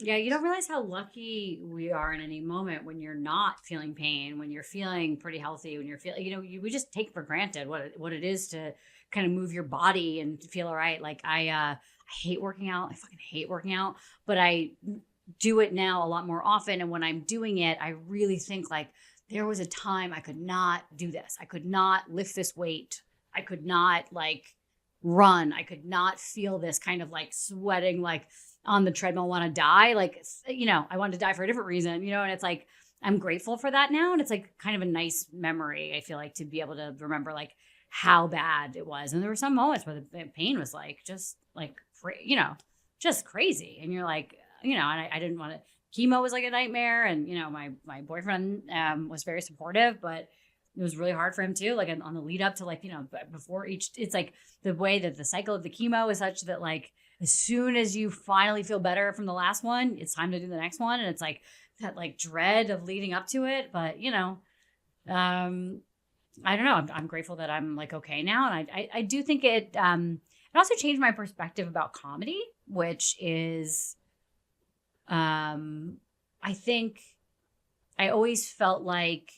Yeah, you don't realize how lucky we are in any moment when you're not feeling pain, when you're feeling pretty healthy, when you're feeling, we just take for granted what it is to kind of move your body and feel all right. Like I hate working out. I fucking hate working out, but I do it now a lot more often. And when I'm doing it, I really think like there was a time I could not do this. I could not lift this weight. I could not like run. I could not feel this kind of like sweating, like on the treadmill, want to die. Like, I wanted to die for a different reason, and it's like, I'm grateful for that now. And it's like kind of a nice memory. I feel like to be able to remember like how bad it was. And there were some moments where the pain was like, just like, just crazy. And you're like, and I didn't want to, chemo was like a nightmare. And, my boyfriend was very supportive, but it was really hard for him too. Like on the lead up to like, before it's like the way that the cycle of the chemo is such that like, as soon as you finally feel better from the last one, it's time to do the next one. And it's like that like dread of leading up to it. But, I don't know. I'm grateful that I'm like, okay now. And I do think it also changed my perspective about comedy, which is, I think I always felt like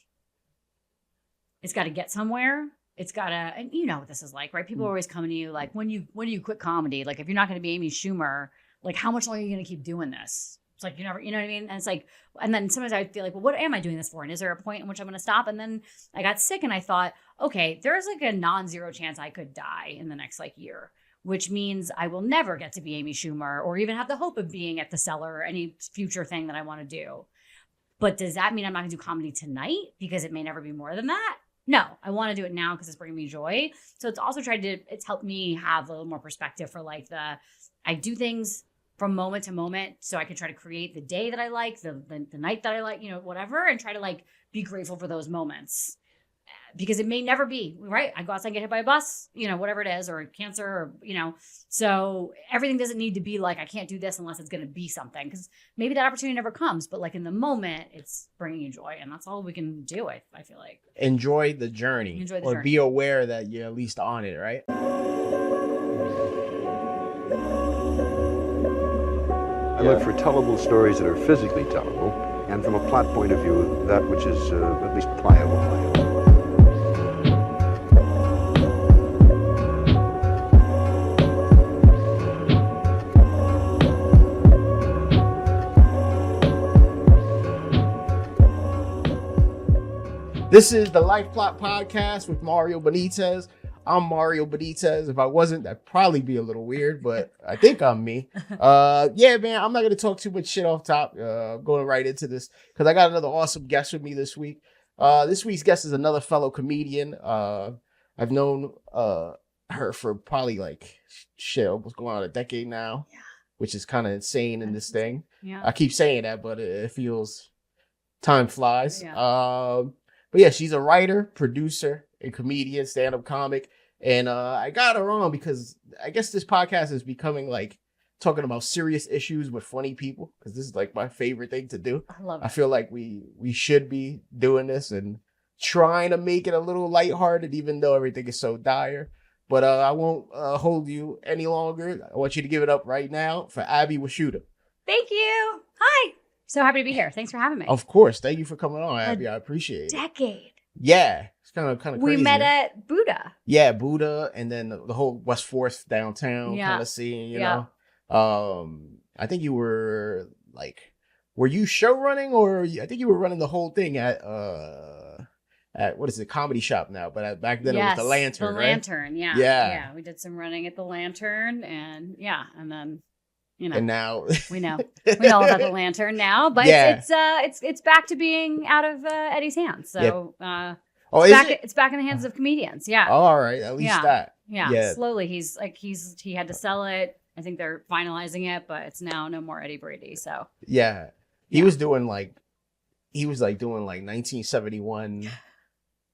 it's got to get somewhere. It's got to, and you know what this is like, right? People are always coming to you like, when you quit comedy, like if you're not going to be Amy Schumer, like how much longer are you going to keep doing this? It's like, you know what I mean? And it's like, and then sometimes I feel like, well, what am I doing this for? And is there a point in which I'm going to stop? And then I got sick and I thought, okay, there's like a non-zero chance I could die in the next like year, which means I will never get to be Amy Schumer or even have the hope of being at the Cellar or any future thing that I want to do. But does that mean I'm not going to do comedy tonight because it may never be more than that? No, I want to do it now because it's bringing me joy. So it's also it's helped me have a little more perspective for like I do things from moment to moment so I can try to create the day that I like, the night that I like, whatever, and try to like be grateful for those moments. Because it may never be, right? I go outside and get hit by a bus, whatever it is, or cancer, or, so everything doesn't need to be like, I can't do this unless it's going to be something. Because maybe that opportunity never comes, but like in the moment, it's bringing you joy. And that's all we can do, I feel like. Enjoy the journey. Or be aware that you're at least on it, right? I look for tellable stories that are physically tellable, and from a plot point of view, that which is at least pliable. This is the Life Plot Podcast with Mario Benitez. I'm Mario Benitez. If I wasn't, that'd probably be a little weird, but I think I'm me. Yeah, man, I'm not going to talk too much shit off top. Going right into this because I got another awesome guest with me this week. This week's guest is another fellow comedian. I've known her for probably like what's going on, a decade now, which is kind of insane in this thing. Yeah. I keep saying that, but it feels time flies. Yeah. But yeah, she's a writer, producer, and comedian, stand-up comic. And I got her on because I guess this podcast is becoming like talking about serious issues with funny people, because this is like my favorite thing to do. I love it. I feel like we should be doing this and trying to make it a little lighthearted, even though everything is so dire. But I won't hold you any longer. I want you to give it up right now for Abby Washuta. Thank you. Hi. So happy to be here. Thanks for having me. Of course. Thank you for coming on, Abby. I appreciate it. Decade. Yeah. It's kind of crazy. We met at Buddha. Yeah, Buddha, and then the whole West 4th downtown kind of scene, you know. I think you were like, were you show running, or I think you were running the whole thing at what is it, Comedy Shop now, but back then it was the Lantern, right? Lantern, yeah. We did some running at the Lantern, and then and now we know about the Lantern now, but it's back to being out of Eddie's hands. So it's back in the hands of comedians. Yeah. Oh, all right. At least that. Yeah. Slowly, he had to sell it. I think they're finalizing it, but it's now no more Eddie Brady. So he was doing like 1971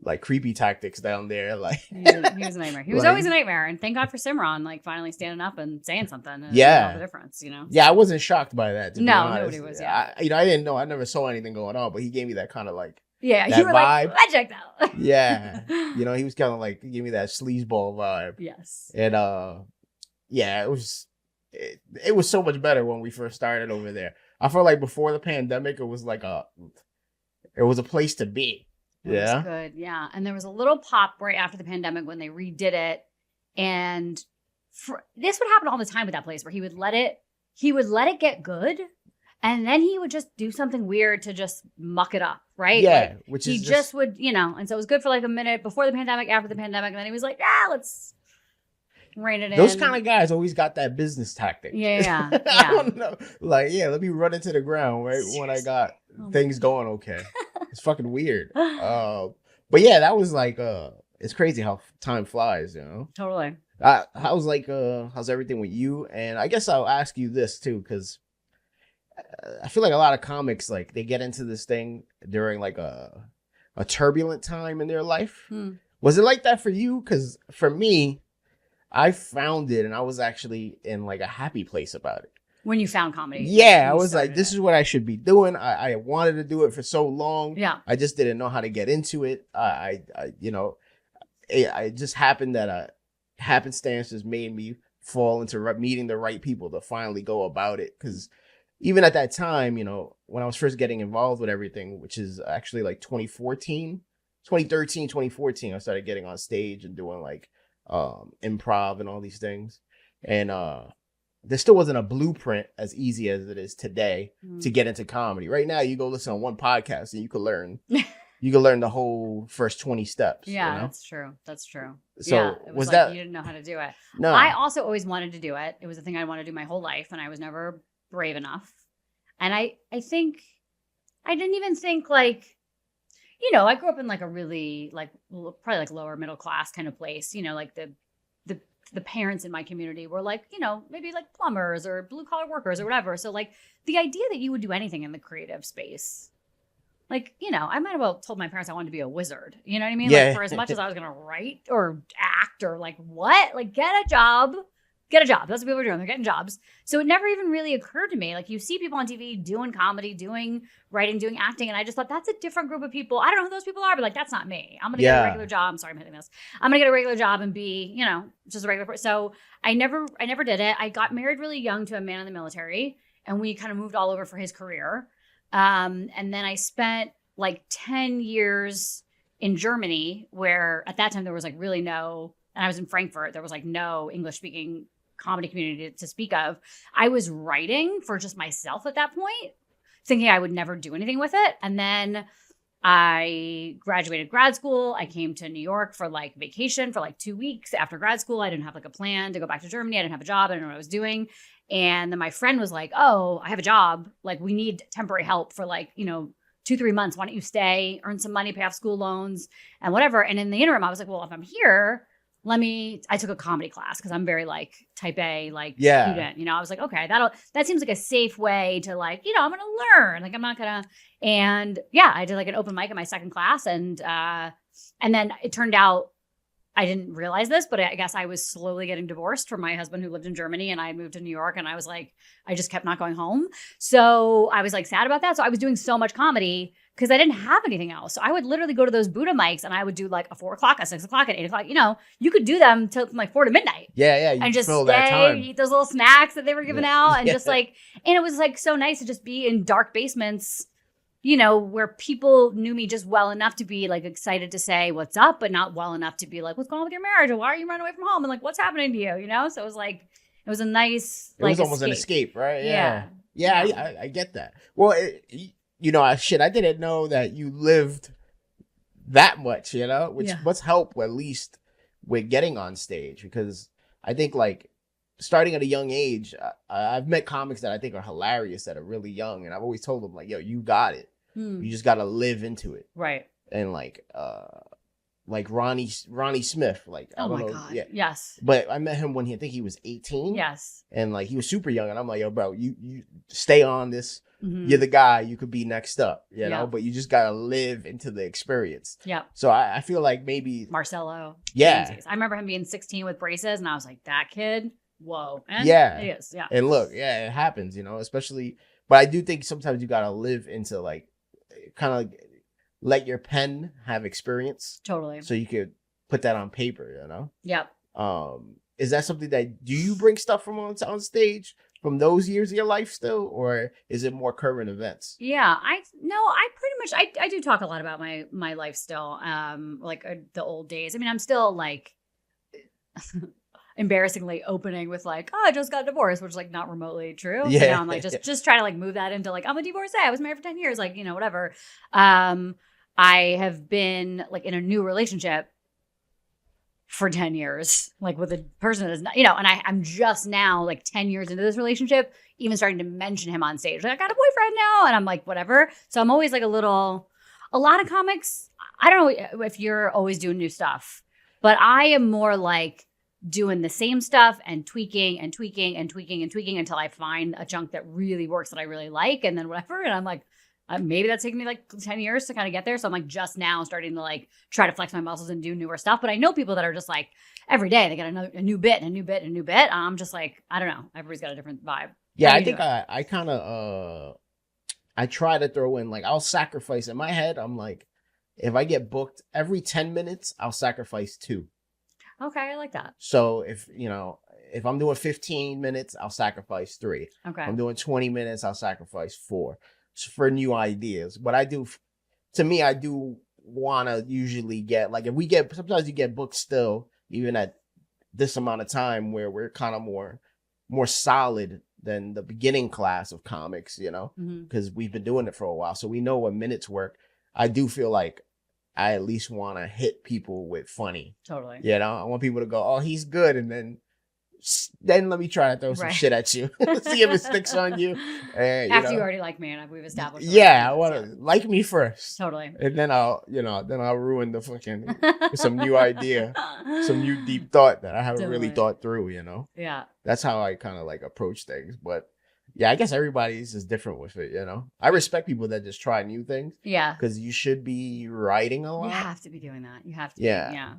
like creepy tactics down there. Like he was a nightmare. He was always a nightmare, and thank God for Simran, like finally standing up and saying something. And all the difference, Yeah, I wasn't shocked by that. To be honest. Nobody was. I didn't know. I never saw anything going on, but he gave me that kind of like you were vibe. Like magic though. Yeah, he was kind of like, he gave me that sleazeball vibe. Yes. And it was so much better when we first started over there. I feel like before the pandemic, it was a place to be. It was good. Yeah. And there was a little pop right after the pandemic when they redid it. And this would happen all the time with that place where he would let it get good. And then he would just do something weird to just muck it up. Right. Yeah. Like, which he is just would, and so it was good for like a minute before the pandemic, after the pandemic. And then he was like, let's rein it in. Those kind of guys always got that business tactic. Yeah. I don't know. Like, let me run into the ground right when I got things going okay. It's fucking weird. But yeah, that was like, it's crazy how time flies, Totally. How's everything with you? And I guess I'll ask you this too, because I feel like a lot of comics, like, they get into this thing during like a turbulent time in their life. Was it like that for you? Because for me, I found it and I was actually in like a happy place about it. When you found comedy. Yeah, I was like, this is what I should be doing. I wanted to do it for so long. Yeah. I just didn't know how to get into it. It just happened that happenstance just made me fall into meeting the right people to finally go about it. Because even at that time, when I was first getting involved with everything, which is actually like 2013, 2014, I started getting on stage and doing like improv and all these things. And there still wasn't a blueprint as easy as it is today to get into comedy. Right now, you go listen to one podcast and you can learn the whole first 20 steps. Yeah, that's true. So it was like that you didn't know how to do it? No. I also always wanted to do it. It was a thing I wanted to do my whole life, and I was never brave enough. And I think I didn't even think like, I grew up in like a really like probably like lower middle class kind of place. Like the parents in my community were like, maybe like plumbers or blue collar workers or whatever. So like the idea that you would do anything in the creative space, like, I might have well told my parents I wanted to be a wizard. You know what I mean? Yeah. Like for as much as I was going to write or act or like what, like get a job. That's what people are doing. They're getting jobs. So it never even really occurred to me. Like you see people on TV doing comedy, doing writing, doing acting. And I just thought that's a different group of people. I don't know who those people are, but like, that's not me. I'm going to get a regular job. I'm sorry, I'm hitting this. I'm going to get a regular job and be, just a regular person. So I never did it. I got married really young to a man in the military and we kind of moved all over for his career. And then I spent like 10 years in Germany where at that time there was like really no, and I was in Frankfurt, there was like no English speaking comedy community to speak of. I was writing for just myself at that point, thinking I would never do anything with it. And then I graduated grad school. I came to New York for like vacation for like 2 weeks after grad school. I didn't have like a plan to go back to Germany. I didn't have a job. I didn't know what I was doing. And then my friend was like, oh, I have a job. Like we need temporary help for like, 2-3 months. Why don't you stay, earn some money, pay off school loans and whatever. And in the interim, I was like, well, if I'm here, I took a comedy class because I'm very like type A, like student, I was like, okay, that seems like a safe way to like, I'm going to learn. Like, I'm not going to, and yeah, I did like an open mic in my second class. And then it turned out, I didn't realize this, but I guess I was slowly getting divorced from my husband who lived in Germany and I moved to New York and I was like, I just kept not going home. So I was like sad about that. So I was doing so much comedy because I didn't have anything else. So I would literally go to those Buddha mics and I would do like a 4 o'clock, a 6 o'clock, an 8 o'clock. You could do them till like 4 to midnight. Yeah. You and just fill that time. Eat those little snacks that they were giving out and just like, and it was like so nice to just be in dark basements, where people knew me just well enough to be like excited to say what's up, but not well enough to be like, what's going on with your marriage? Or why are you running away from home? And like, what's happening to you? So it was like, it was a nice, it was almost an escape, right? Yeah. I get that. Well, I didn't know that you lived that much, which must help at least with getting on stage because I think like starting at a young age, I've met comics that I think are hilarious that are really young. And I've always told them like, yo, you got it. You just got to live into it. Right. And like Ronnie Smith, like, I don't know. God. Yeah. Yes. But I met him when I think he was 18. Yes. And like, he was super young. And I'm like, yo, bro, you stay on this. Mm-hmm. You're the guy, you could be next up, but you just got to live into the experience. Yeah. So I feel like maybe Marcelo. Yeah. I remember him being 16 with braces and I was like, that kid, whoa. And it is. Yeah. And look, it happens, especially, but I do think sometimes you got to live into like, kind of like let your pen have experience. Totally. So you could put that on paper, Yep. Is that something that, do you bring stuff from on stage from those years of your life still, or is it more current events? Yeah, I pretty much I do talk a lot about my life still. The old days. I mean, I'm still like embarrassingly opening with like, oh, I just got divorced, which is like not remotely true. Yeah. You know, I'm like just trying to like move that into like, I'm a divorcee. I was married for 10 years, like, you know, whatever. I have been like in a new relationship for 10 years, like with a person that is not, you know, and I'm just now like 10 years into this relationship, even starting to mention him on stage. Like, I got a boyfriend now. And I'm like, whatever. So I'm always like a lot of comics. I don't know if you're always doing new stuff, but I am more like doing the same stuff and tweaking and tweaking and tweaking and tweaking until I find a chunk that really works that I really like. And then whatever. And I'm like, maybe that's taking me like 10 years to kind of get there. So I'm like just now starting to like try to flex my muscles and do newer stuff. But I know people that are just like every day they got a new bit and a new bit and a new bit. I'm just like, I don't know. Everybody's got a different vibe. Yeah, I think I kind of I try to throw in like I'll sacrifice in my head. I'm like, if I get booked every 10 minutes, I'll sacrifice 2. Okay, I like that. So if I'm doing 15 minutes, I'll sacrifice 3. Okay. If I'm doing 20 minutes, I'll sacrifice 4 for new ideas. But I do want to usually get like sometimes you get booked still even at this amount of time where we're kind of more solid than the beginning class of comics, you know, because we've been doing it for a while, so we know what minutes work. I do feel like I at least want to hit people with funny. Totally. You know, I want people to go, oh, he's good, and then let me try to throw some shit at you. See if it sticks on you. After you already like me, and we've established. Yeah, I want to like me first. Totally. And then I'll ruin the fucking some new idea, some new deep thought that I haven't really thought through. You know. Yeah. That's how I kind of like approach things, but. Yeah, I guess everybody's just different with it, you know? I respect people that just try new things. Yeah. Because you should be writing a lot. You have to be doing that. You have to. Yeah. Yeah.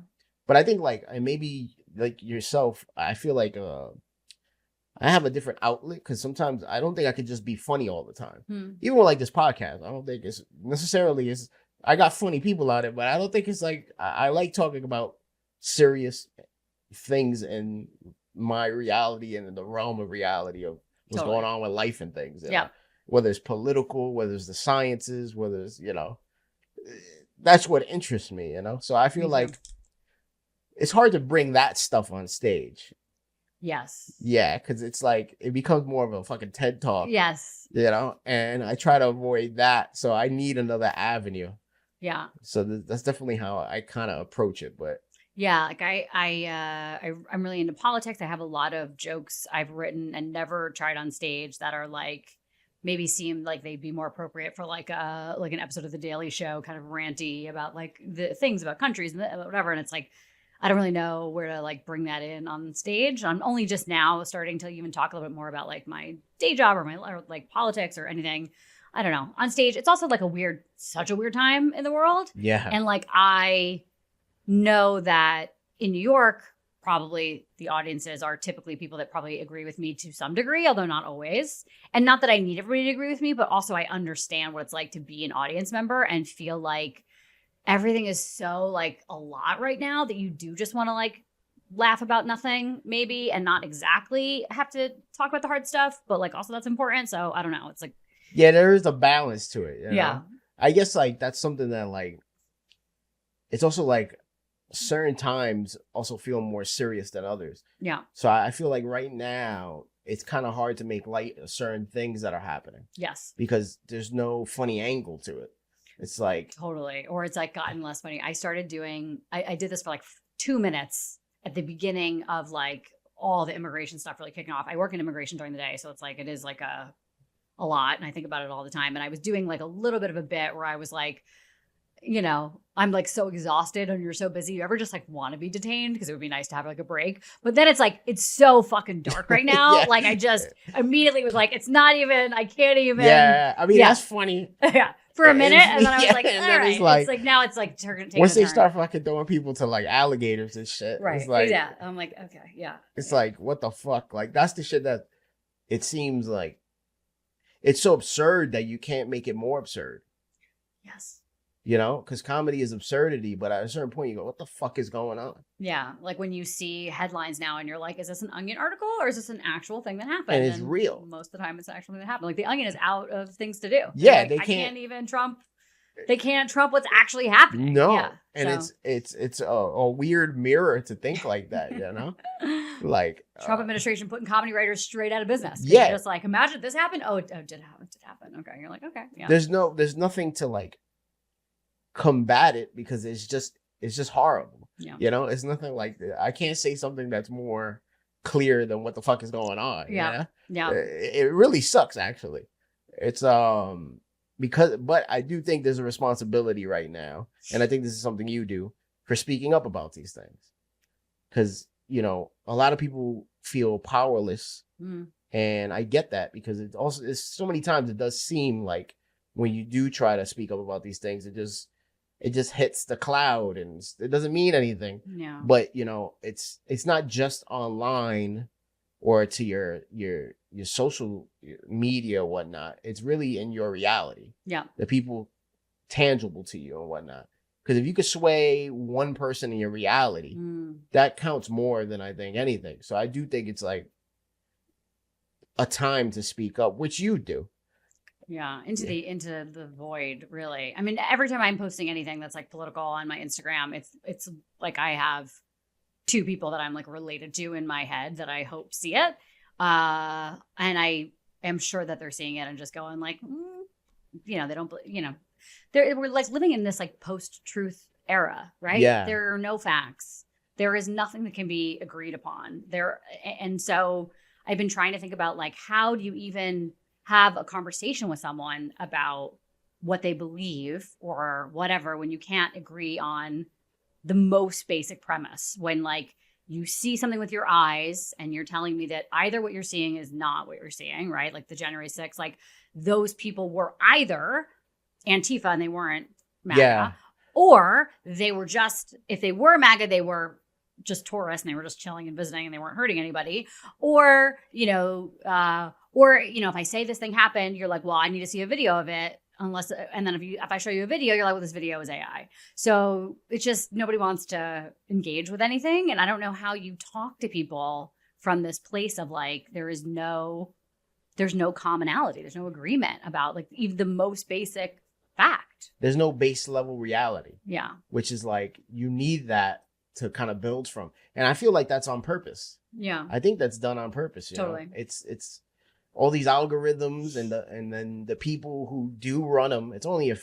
But I think like, and maybe like yourself, I feel like I have a different outlet because sometimes I don't think I could just be funny all the time. Even with like this podcast, I don't think it's necessarily I got funny people on it, but I don't think it's like, I like talking about serious things in my reality and in the realm of reality of what's going on with life and things. You know? Whether it's political, whether it's the sciences, whether it's, you know, that's what interests me, you know? So I feel like it's hard to bring that stuff on stage. Yes. Yeah, because it's like, it becomes more of a fucking TED Talk. Yes. You know? And I try to avoid that. So I need another avenue. Yeah. So that's definitely how I kind of approach it, but. Yeah, like I'm really into politics. I have a lot of jokes I've written and never tried on stage that are like maybe seem like they'd be more appropriate for like an episode of The Daily Show, kind of ranty about like the things about countries and whatever. And it's like I don't really know where to like bring that in on stage. I'm only just now starting to even talk a little bit more about like my day job or like politics or anything. I don't know. On stage, it's also like such a weird time in the world. Yeah, and like I know that in New York, probably the audiences are typically people that probably agree with me to some degree, although not always. And not that I need everybody to agree with me, but also I understand what it's like to be an audience member and feel like everything is so like a lot right now that you do just want to like laugh about nothing maybe and not exactly have to talk about the hard stuff, but like also that's important. So I don't know. It's like. Yeah, there is a balance to it. You know? Yeah. I guess like that's something that like, it's also like, certain times also feel more serious than others. Yeah. So I feel like right now it's kind of hard to make light of certain things that are happening. Yes. Because there's no funny angle to it. It's like totally, or it's like gotten less funny. I started doing. I did this for like 2 minutes at the beginning of like all the immigration stuff really kicking off. I work in immigration during the day, so it's like it is like a lot, and I think about it all the time. And I was doing like a little bit of a bit where I was like, you know, I'm like so exhausted and you're so busy. You ever just like want to be detained? Because it would be nice to have like a break. But then it's like, it's so fucking dark right now. Like I just immediately was like, it's not even, I can't even. Yeah. I mean, that's funny. Yeah. For a minute. And then I was like, all right. It's like, now it's like, once they start fucking throwing people to like alligators and shit. Right. It's like, yeah. I'm like, okay. Yeah. It's like, what the fuck? Like that's the shit that it seems like it's so absurd that you can't make it more absurd. Yes. you know, because comedy is absurdity, but at a certain point you go, what the fuck is going on? Yeah. Like when you see headlines now and you're like, is this an Onion article or is this an actual thing that happened? And it's real. Most of the time it's an actual thing that happened. Like the Onion is out of things to do. Yeah, like, they I can't can't even trump. They can't trump what's actually happening. No. Yeah, and so. it's a weird mirror to think like that, you know? Like Trump administration putting comedy writers straight out of business. Yeah. You're just like, imagine this happened. Oh, it did happen. It did happen. Okay. You're like, okay. Yeah. There's nothing to like combat it because it's just horrible. Yeah. You know, it's nothing like that. I can't say something that's more clear than what the fuck is going on. Yeah. Yeah. It really sucks actually. It's but I do think there's a responsibility right now, and I think this is something you do for speaking up about these things. Because, you know, a lot of people feel powerless, and I get that because it's so many times it does seem like when you do try to speak up about these things, it just hits the cloud and it doesn't mean anything. Yeah. But, you know, it's not just online or to your social media or whatnot. It's really in your reality. Yeah. The people tangible to you and whatnot. Because if you could sway one person in your reality, that counts more than I think anything. So I do think it's like a time to speak up, which you do. Yeah, into the void, really. I mean, every time I'm posting anything that's like political on my Instagram, it's like I have two people that I'm like related to in my head that I hope see it. And I am sure that they're seeing it and just going like, you know, they don't, you know, we're like living in this like post-truth era, right? Yeah. There are no facts. There is nothing that can be agreed upon there. And so I've been trying to think about like, how do you even have a conversation with someone about what they believe or whatever when you can't agree on the most basic premise? When like you see something with your eyes and you're telling me that either what you're seeing is not what you're seeing, right? Like the January 6th, like those people were either Antifa and they weren't MAGA, or they were just, if they were MAGA, they were just tourists and they were just chilling and visiting and they weren't hurting anybody. Or, you know, if I say this thing happened, you're like, well, I need to see a video of it. And then if I show you a video, you're like, well, this video is AI. So it's just, nobody wants to engage with anything. And I don't know how you talk to people from this place of like, there's no commonality. There's no agreement about like even the most basic fact. There's no base level reality. Yeah. Which is like, you need that to kind of build from. And I feel like that's on purpose. Yeah. I think that's done on purpose. Totally. You know? It's all these algorithms and then the people who do run them. It's only a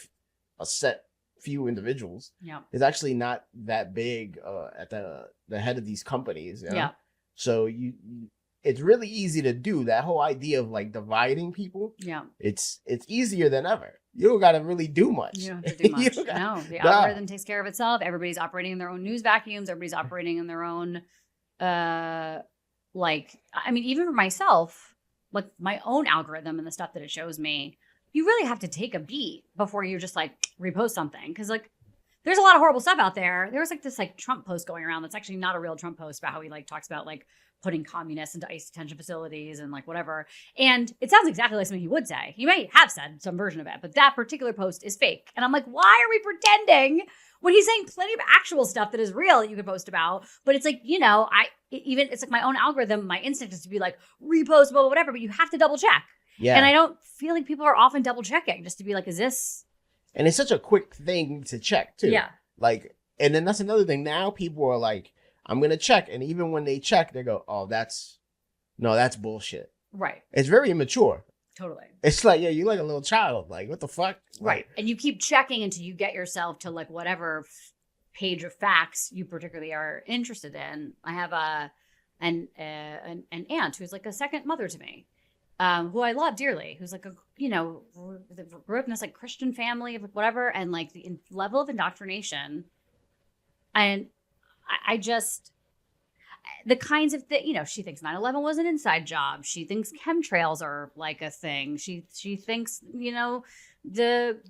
set few individuals. Yeah. It's actually not that big at the head of these companies. You know? Yeah. So it's really easy to do that whole idea of like dividing people. Yeah. It's easier than ever. You don't got to really do much. You don't have to do much. No, the algorithm takes care of itself. Everybody's operating in their own news vacuums. Everybody's operating in their own, even for myself, like my own algorithm and the stuff that it shows me, you really have to take a beat before you just like repost something. Cause like there's a lot of horrible stuff out there. There was like this like Trump post going around that's actually not a real Trump post about how he like talks about like putting communists into ICE detention facilities and like whatever. And it sounds exactly like something he would say. He may have said some version of it, but that particular post is fake. And I'm like, why are we pretending when he's saying plenty of actual stuff that is real that you could post about? But it's like, you know, it's like my own algorithm, my instinct is to be like repost, blah, blah, whatever, but you have to double check. Yeah. And I don't feel like people are often double checking just to be like, is this? And it's such a quick thing to check too. Yeah. Like, and then that's another thing. Now people are like, I'm going to check. And even when they check, they go, oh, that's bullshit. Right. It's very immature. Totally. It's like, yeah, you're like a little child. Like, what the fuck? Right. Like, and you keep checking until you get yourself to like whatever page of facts you particularly are interested in. I have an aunt who's like a second mother to me, who I love dearly, who's like grew up in this like Christian family of whatever, and like the level of indoctrination. And I just, the kinds of she thinks 9/11 was an inside job. She thinks chemtrails are like a thing. She thinks, Antifa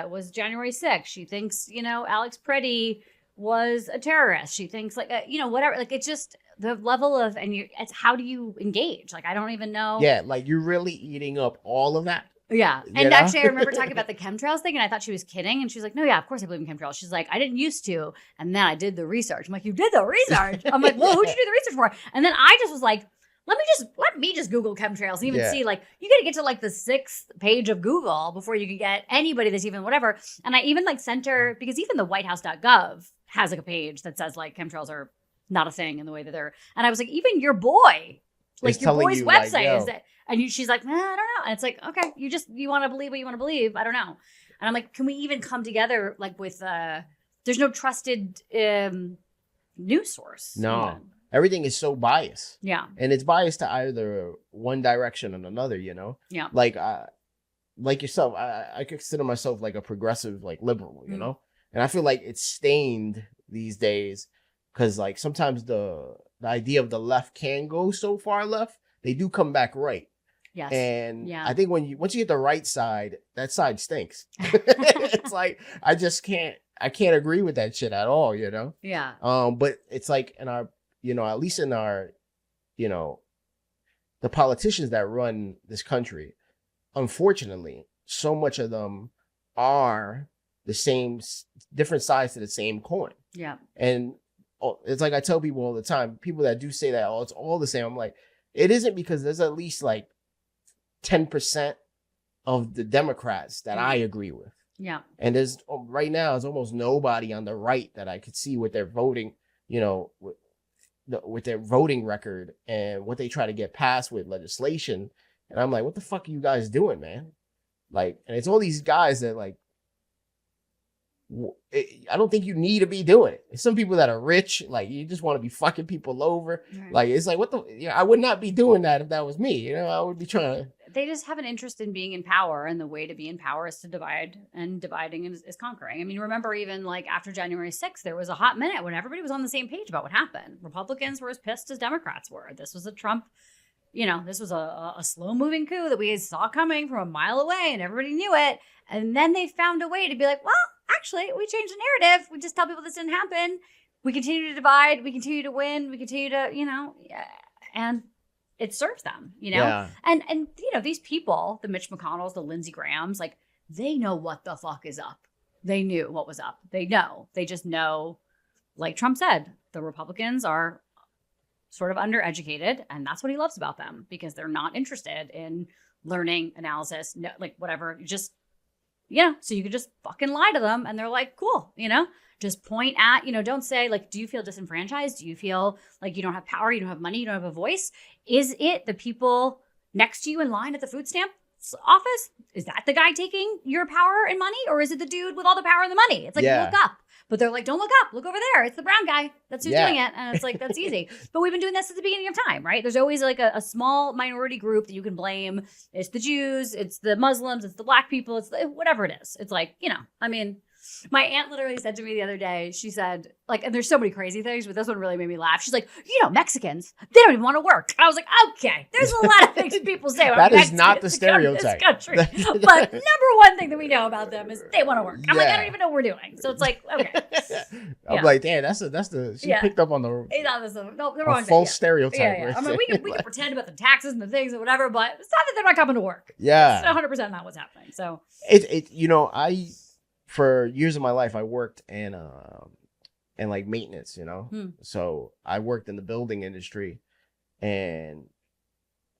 was January 6th. She thinks, Alex Preddy was a terrorist. She thinks like, whatever. Like it's just the level of, it's how do you engage? Like, I don't even know. Yeah. Like you're really eating up all of that. Yeah. You And know? actually, I remember talking about the chemtrails thing, and I thought she was kidding. And she's like, no, yeah, of course I believe in chemtrails. She's like, I didn't used to. And then I did the research. I'm like, you did the research? I'm like, well, who'd you do the research for? And then I just was like, let me just Google chemtrails and even see, like, you got to get to like the 6th page of Google before you can get anybody that's even whatever. And I even like sent her, because even the whitehouse.gov has like a page that says like chemtrails are not a thing in the way that they're, and I was like, even your boy, like It's your telling boy's you, website like, yo. is that, and she's like, I don't know. And it's like, okay, you want to believe what you want to believe. I don't know. And I'm like, can we even come together like with, there's no trusted news source. No. Even. Everything is so biased. Yeah. And it's biased to either one direction or another, you know? Yeah. Like yourself, I consider myself like a progressive, like liberal, you know? And I feel like it's stained these days because like sometimes the idea of the left can go so far left, they do come back right. Yes. And yeah. I think once you get the right side, that side stinks. It's like I can't agree with that shit at all, you know? Yeah. But it's like in our, you know, at least in our, you know, the politicians that run this country, unfortunately, so much of them are the same, different sides to the same coin. Yeah. And it's like I tell people all the time, people that do say that, oh, it's all the same. I'm like, it isn't, because there's at least like 10% of the Democrats that I agree with. Yeah. And there's right now, there's almost nobody on the right that I could see with their voting, you know, with their voting record and what they try to get passed with legislation. And I'm like, what the fuck are you guys doing, man? Like, and it's all these guys that like, I don't think you need to be doing it. It's some people that are rich, like you just want to be fucking people over. Right. Like, it's like, what the, you know, I would not be doing that if that was me. You know, I would be trying to. They just have an interest in being in power, and the way to be in power is to divide, and dividing is conquering. I mean, remember even like after January 6th, there was a hot minute when everybody was on the same page about what happened. Republicans were as pissed as Democrats were. This was a Trump, you know, this was a slow moving coup that we saw coming from a mile away, and everybody knew it. And then they found a way to be like, well, actually, we changed the narrative. We just tell people this didn't happen. We continue to divide. We continue to win. We continue to, you know, and it serves them, you know? Yeah. And you know, these people, the Mitch McConnells, the Lindsey Grahams, like, they know what the fuck is up. They knew what was up. They know. They just know, like Trump said, the Republicans are sort of undereducated, and that's what he loves about them, because they're not interested in learning, analysis, no, like whatever. Just, you know, so you could just fucking lie to them, and they're like, cool, you know? Just point at, you know, don't say like, do you feel disenfranchised? Do you feel like you don't have power? You don't have money? You don't have a voice? Is it the people next to you in line at the food stamp office? Is that the guy taking your power and money? Or is it the dude with all the power and the money? It's like, look up. But they're like, don't look up. Look over there. It's the brown guy. That's who's doing it. And it's like, that's easy. But we've been doing this at the beginning of time, right? There's always like a small minority group that you can blame. It's the Jews. It's the Muslims. It's the black people. It's whatever it is. It's like, you know, I mean, my aunt literally said to me the other day, she said, like, and there's so many crazy things, but this one really made me laugh. She's like, you know, Mexicans, they don't even want to work. I was like, okay, there's a lot of things people say about that is Mexicans not the stereotype. in this country. But number one thing that we know about them is they want to work. I'm like, I don't even know what we're doing. So it's like, okay. I'm like, damn, that's the she picked up on the wrong false thing. stereotype. Yeah. I'm like, we can pretend about the taxes and the things and whatever, but it's not that they're not coming to work. Yeah. It's 100% not what's happening. So it you know, for years of my life, I worked in like maintenance, you know? So I worked in the building industry, and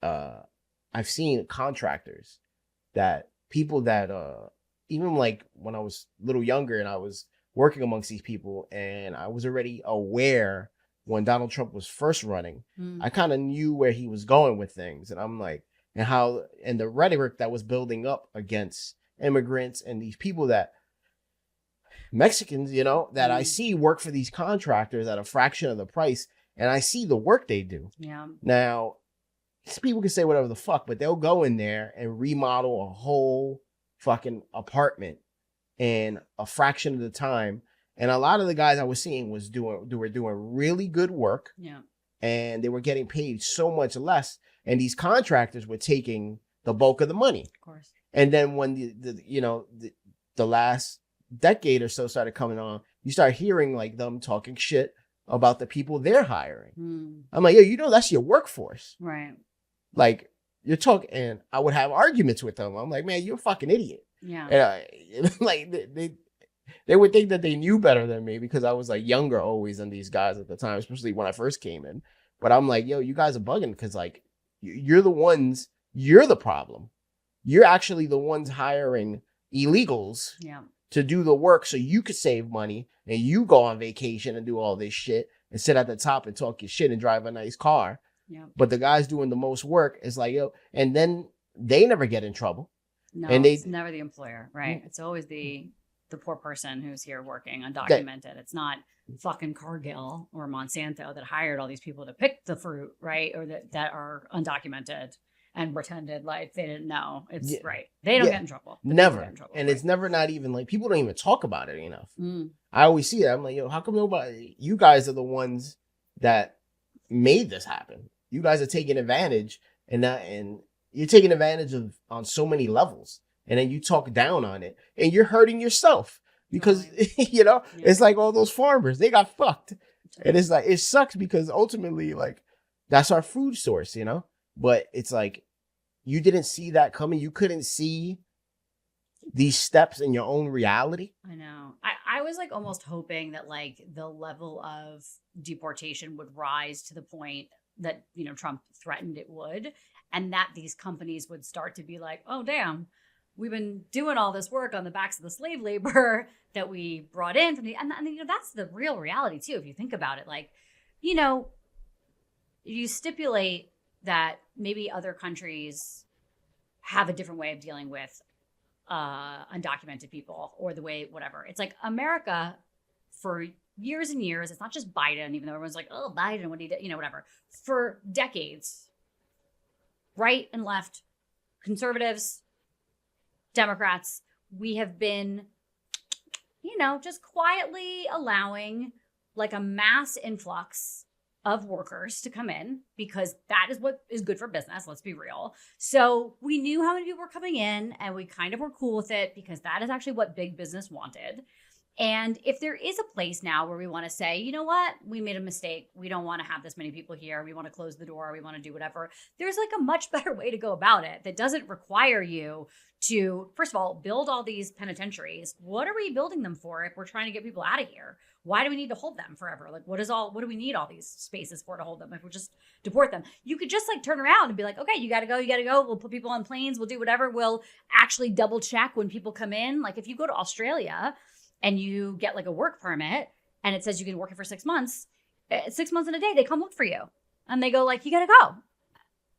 I've seen contractors that people that even like when I was a little younger and I was working amongst these people, and I was already aware when Donald Trump was first running, I kind of knew where he was going with things. And I'm like, and the rhetoric that was building up against immigrants and these people that Mexicans, you know, that I see work for these contractors at a fraction of the price, and I see the work they do. Yeah. Now, these people can say whatever the fuck, but they'll go in there and remodel a whole fucking apartment in a fraction of the time. And a lot of the guys I was seeing were doing really good work. Yeah. And they were getting paid so much less, and these contractors were taking the bulk of the money. Of course. And then when the last decade or so started coming on, you start hearing like them talking shit about the people they're hiring. I'm like, yo, you know, that's your workforce. Right. Like, you're talking, and I would have arguments with them. I'm like, man, you're a fucking idiot. Yeah. And like they would think that they knew better than me because I was like younger always than these guys at the time, especially when I first came in. But I'm like, yo, you guys are bugging because like you're the problem. You're actually the ones hiring illegals to do the work so you could save money and you go on vacation and do all this shit and sit at the top and talk your shit and drive a nice car. Yeah. But the guys doing the most work is like, yo, and then they never get in trouble. No, and it's never the employer, right? It's always the poor person who's here working undocumented. It's not fucking Cargill or Monsanto that hired all these people to pick the fruit, right? Or that are undocumented and pretended like they didn't know. It's right. They don't get in trouble. Never. In trouble, and it's never not even like people don't even talk about it enough. I always see that. I'm like, yo, how come nobody, you guys are the ones that made this happen. You guys are taking advantage and you're taking advantage of on so many levels. And then you talk down on it and you're hurting yourself because, it's like all those farmers, they got fucked. And it's like, it sucks because ultimately like that's our food source, but it's like, you didn't see that coming. You couldn't see these steps in your own reality. I know. I was like almost hoping that like the level of deportation would rise to the point that, Trump threatened it would, and that these companies would start to be like, oh, damn, we've been doing all this work on the backs of the slave labor that we brought in from and that's the real reality too. If you think about it, like, you stipulate that maybe other countries have a different way of dealing with undocumented people or the way, whatever. It's like America for years and years, it's not just Biden, even though everyone's like, oh, Biden, what he did, whatever. For decades, right and left, conservatives, Democrats, we have been, just quietly allowing like a mass influx of workers to come in because that is what is good for business. Let's be real. So we knew how many people were coming in and we kind of were cool with it because that is actually what big business wanted. And if there is a place now where we want to say, you know what, we made a mistake. We don't want to have this many people here. We want to close the door. We want to do whatever. There's like a much better way to go about it that doesn't require you to, first of all, build all these penitentiaries. What are we building them for if we're trying to get people out of here? Why do we need to hold them forever? Like, what do we need all these spaces for to hold them if we just deport them? You could just like turn around and be like, okay, you got to go. We'll put people on planes. We'll do whatever. We'll actually double check when people come in. Like if you go to Australia and you get like a work permit and it says you can work it for 6 months, 6 months in a day, they come look for you and they go like, you got to go.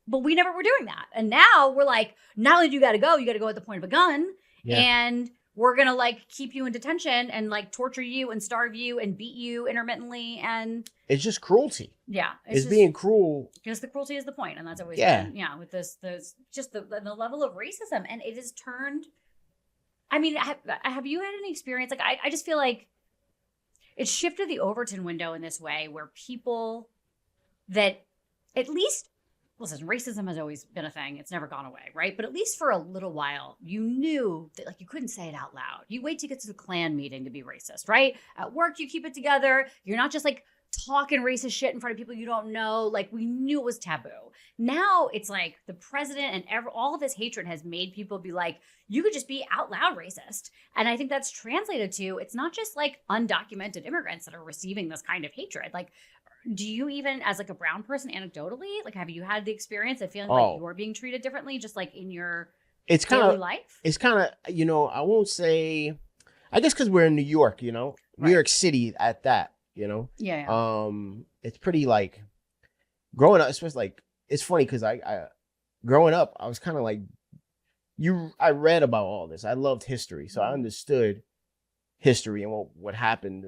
But we never were doing that. And now we're like, not only do you got to go at the point of a gun and we're going to like keep you in detention and like torture you and starve you and beat you intermittently. And it's just cruelty. Yeah. It's being cruel. Because the cruelty is the point. And that's always been, with this just the level of racism. And it has turned, I mean, have you had any experience? Like, I just feel like it shifted the Overton window in this way where people that at least, listen, racism has always been a thing. It's never gone away, right? But at least for a little while, you knew that like you couldn't say it out loud. You wait to get to the Klan meeting to be racist, right? At work, you keep it together. You're not just like talking racist shit in front of people you don't know. Like we knew it was taboo. Now it's like the president and all of this hatred has made people be like, you could just be out loud racist. And I think that's translated to, it's not just like undocumented immigrants that are receiving this kind of hatred. Like, do you even, as like a brown person, anecdotally, like have you had the experience of feeling like you're being treated differently, just like in your daily life? It's kind of, I won't say, I guess because we're in New York, New York City at that, Yeah. It's pretty like growing up, especially like, it's funny because I growing up, I was kind of like, I read about all this. I loved history. So I understood history and what happened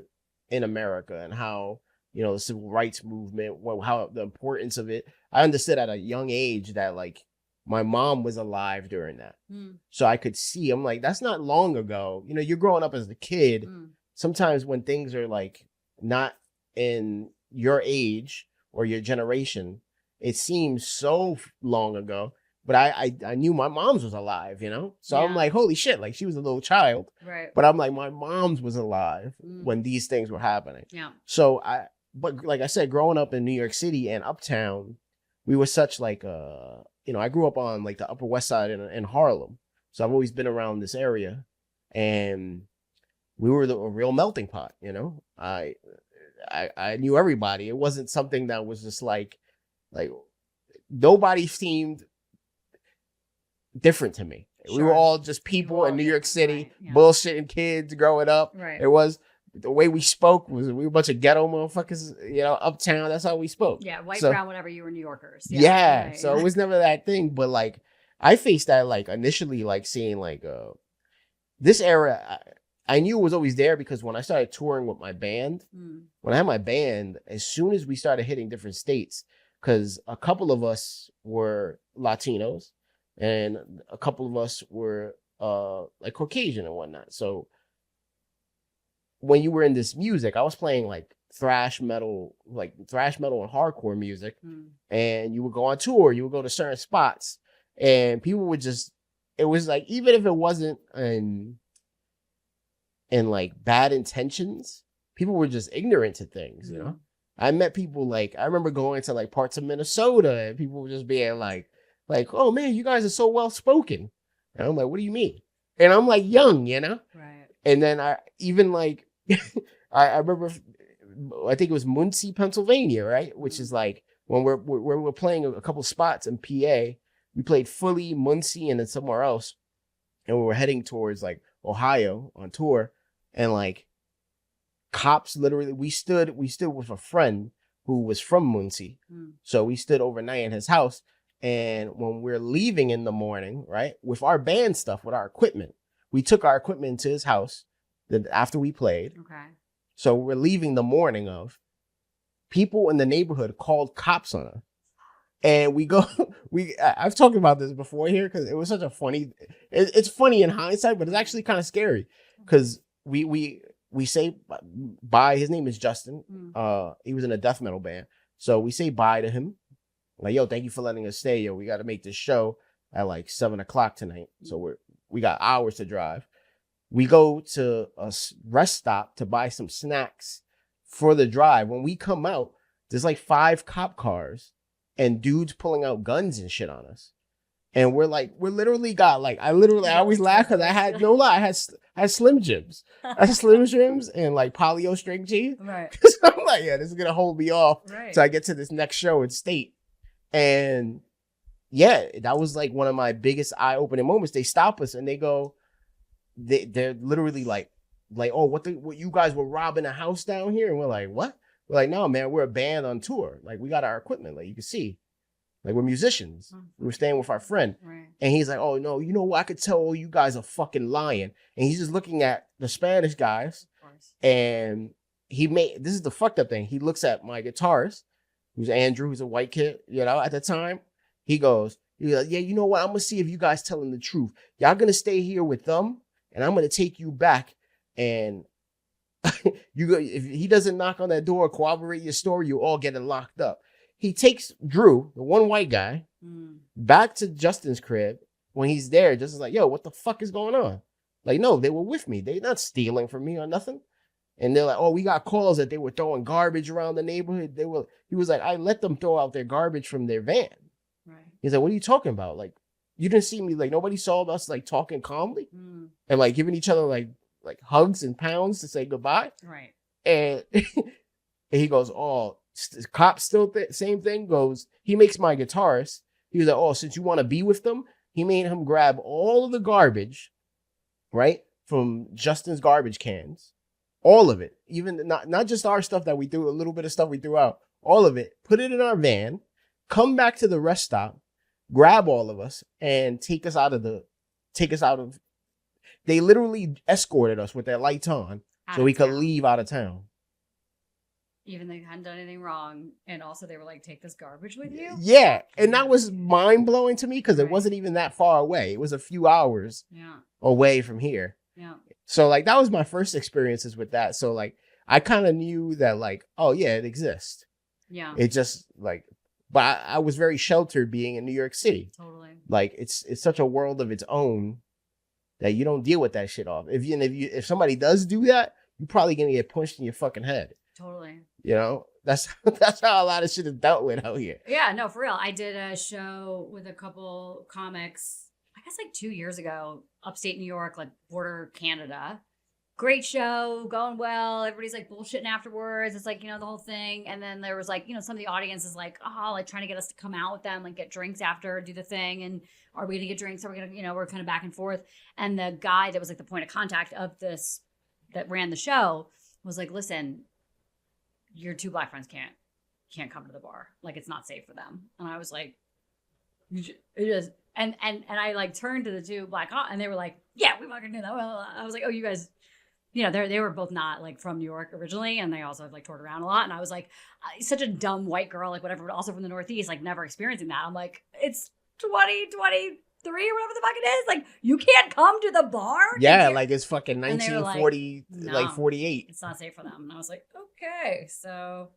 in America and how, the civil rights movement, how the importance of it. I understood at a young age that like my mom was alive during that. So I could see, I'm like, that's not long ago. You're growing up as a kid. Sometimes when things are like not in your age or your generation, it seems so long ago. But I knew my mom's was alive, So I'm like, holy shit, like she was a little child. Right. But I'm like, my mom's was alive when these things were happening. Yeah. So but like I said, growing up in New York City and Uptown, we were such like I grew up on like the Upper West Side in Harlem, so I've always been around this area, and we were a real melting pot. I knew everybody. It wasn't something that was just like nobody seemed different to me. Sure. We were all just people in New York City, right, yeah. bullshitting kids growing up. Right. It was the way we spoke we were a bunch of ghetto motherfuckers, uptown. That's how we spoke. Yeah, white, so, brown, whatever. You were New Yorkers. Yeah. Right. So it was never that thing. But like, I faced that like initially, like seeing like this era. I knew it was always there because when I started touring with my band, when I had my band, as soon as we started hitting different states, because a couple of us were Latinos and a couple of us were like Caucasian and whatnot. So when you were in this music, I was playing like thrash metal and hardcore music, and you would go on tour, you would go to certain spots, and people would just, it was like, even if it wasn't in like bad intentions, people were just ignorant to things, I met people like, I remember going to like parts of Minnesota and people were just being like, oh man, you guys are so well spoken. And I'm like, what do you mean? And I'm like young, Right. And then I even like, I remember, I think it was Muncie, Pennsylvania, right? Which is like when we're playing a couple spots in PA, we played Philly, Muncie, and then somewhere else. And we were heading towards like Ohio on tour, and like cops literally, we stood with a friend who was from Muncie. So we stood overnight in his house. And when we're leaving in the morning, right, with our band stuff, with our equipment, we took our equipment to his house after we played. Okay. So we're leaving the morning of. People in the neighborhood called cops on us. And I've talked about this before here because it was such a funny, it's funny in hindsight, but it's actually kind of scary because we say bye. His name is Justin. He was in a death metal band. So we say bye to him. Like, yo, thank you for letting us stay. Yo, we got to make this show at like 7:00 tonight. So we got hours to drive. We go to a rest stop to buy some snacks for the drive. When we come out, there's like 5 cop cars and dudes pulling out guns and shit on us. And we're literally got like, I always laugh because I had no lie. I had Slim Jims. I had Slim Jims and like Polio string cheese. Right. Because I'm like, yeah, this is going to hold me off. Right. So I get to this next show in state. And yeah, that was like one of my biggest eye-opening moments. They stop us and they go, they're literally like, oh, what you guys were robbing a house down here? And we're like, what? We're like, no, man, we're a band on tour. Like, we got our equipment. Like, you can see. Like, we're musicians. We were staying with our friend. Right. And he's like, oh, no, you know what? I could tell all you guys are fucking lying. And he's just looking at the Spanish guys. Of course. And this is the fucked up thing. He looks at my guitarist, who's Andrew, who's a white kid, at the time. He's like, yeah, you know what? I'm going to see if you guys telling the truth. Y'all going to stay here with them, and I'm going to take you back. And if he doesn't knock on that door or corroborate your story, you all getting locked up. He takes Drew, the one white guy, back to Justin's crib. When he's there, Justin's like, yo, what the fuck is going on? Like, no, they were with me. They're not stealing from me or nothing. And they're like, oh, we got calls that they were throwing garbage around the neighborhood. He was like, I let them throw out their garbage from their van. Right. He's like, what are you talking about? Like, you didn't see me, like, nobody saw us like talking calmly and like giving each other like hugs and pounds to say goodbye. Right. And, and he goes, oh, cops still same thing. Goes, he makes my guitarist. He was like, oh, since you want to be with them, he made him grab all of the garbage, right, from Justin's garbage cans. All of it, even not just our stuff that we threw, a little bit of stuff we threw out, all of it, put it in our van, come back to the rest stop, grab all of us, and take us out of, they literally escorted us with their lights on so we could leave out of town. Even they hadn't done anything wrong. And also they were like, take this garbage with you? Yeah. And that was mind blowing to me because it wasn't even that far away. It was a few hours away from here. Yeah. So like that was my first experiences with that. So like I kind of knew that like, oh yeah, it exists. Yeah. It just like, but I was very sheltered being in New York City. Totally. Like it's such a world of its own that you don't deal with that shit off. If somebody does do that, you're probably gonna get punched in your fucking head. Totally. That's how a lot of shit is dealt with out here. Yeah, no, for real. I did a show with a couple comics, I guess like 2 years ago, upstate New York, like border Canada. Great show, going well. Everybody's like bullshitting afterwards. It's like, the whole thing. And then there was like, some of the audience is like, like trying to get us to come out with them, like get drinks after, do the thing. And are we going to get drinks? Are we going to, we're kind of back and forth. And the guy that was like the point of contact of this, that ran the show was like, listen, your two black friends can't come to the bar. Like, it's not safe for them. And I was like, it is. And I like turned to the two black, and they were like, yeah, we fucking do that. Well, I was like, oh, you guys, they were both not like from New York originally, and they also have like toured around a lot. And I was like, such a dumb white girl, like whatever, but also from the Northeast, like never experiencing that. I'm like, it's 2023 or whatever the fuck it is. Like, you can't come to the bar. Yeah, like it's fucking 1940, like 48. It's not safe for them. And I was like, okay, so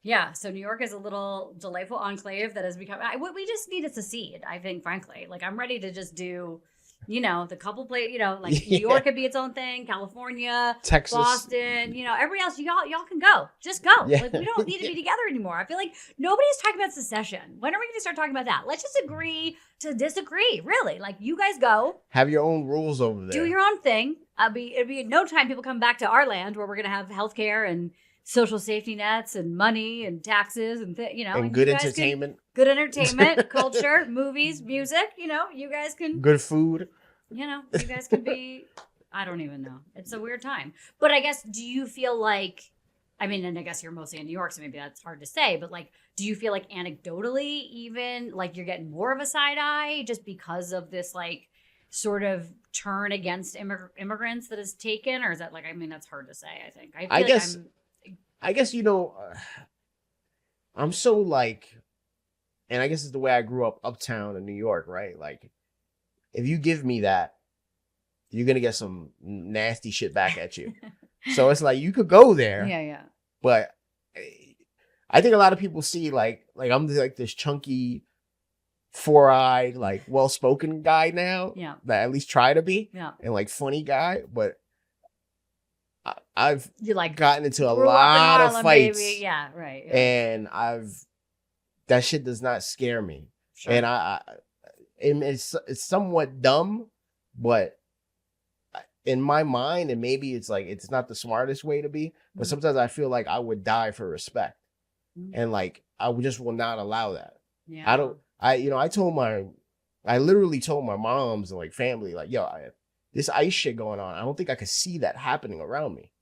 yeah. So New York is a little delightful enclave that has become. We just need to secede. I think, frankly, like I'm ready to just do. The couple play, like New York could be its own thing, California, Texas, Boston, everybody else, y'all can go. Just go. Yeah. Like, we don't need to be together anymore. I feel like nobody's talking about secession. When are we going to start talking about that? Let's just agree to disagree, really. Like, you guys go. Have your own rules over there. Do your own thing. It'd be in no time people come back to our land where we're going to have healthcare and social safety nets and money and taxes and and good entertainment. Good entertainment, culture, movies, music, you guys can. Good food. You guys can be, I don't even know. It's a weird time. But I guess, do you feel like, and I guess you're mostly in New York, so maybe that's hard to say, but like, do you feel like anecdotally even, like you're getting more of a side eye just because of this like sort of turn against immigrants that is taken? Or is that like, that's hard to say, I think. I guess, I'm so like, and I guess it's the way I grew up uptown in New York, right? Like, if you give me that, you're going to get some nasty shit back at you. So it's like, you could go there. Yeah. But I think a lot of people see like I'm like this chunky, 4-eyed, like well-spoken guy now. Yeah. That I at least try to be. Yeah. And like funny guy. But I've like gotten into a lot of fights. Maybe. Yeah, right. Yeah. And that shit does not scare me. Sure. And it's somewhat dumb, but in my mind, and maybe it's like it's not the smartest way to be, but sometimes I feel like I would die for respect, and like I just will not allow that. Yeah. I literally told my moms and like family, like, yo, this ICE shit going on, I don't think I could see that happening around me.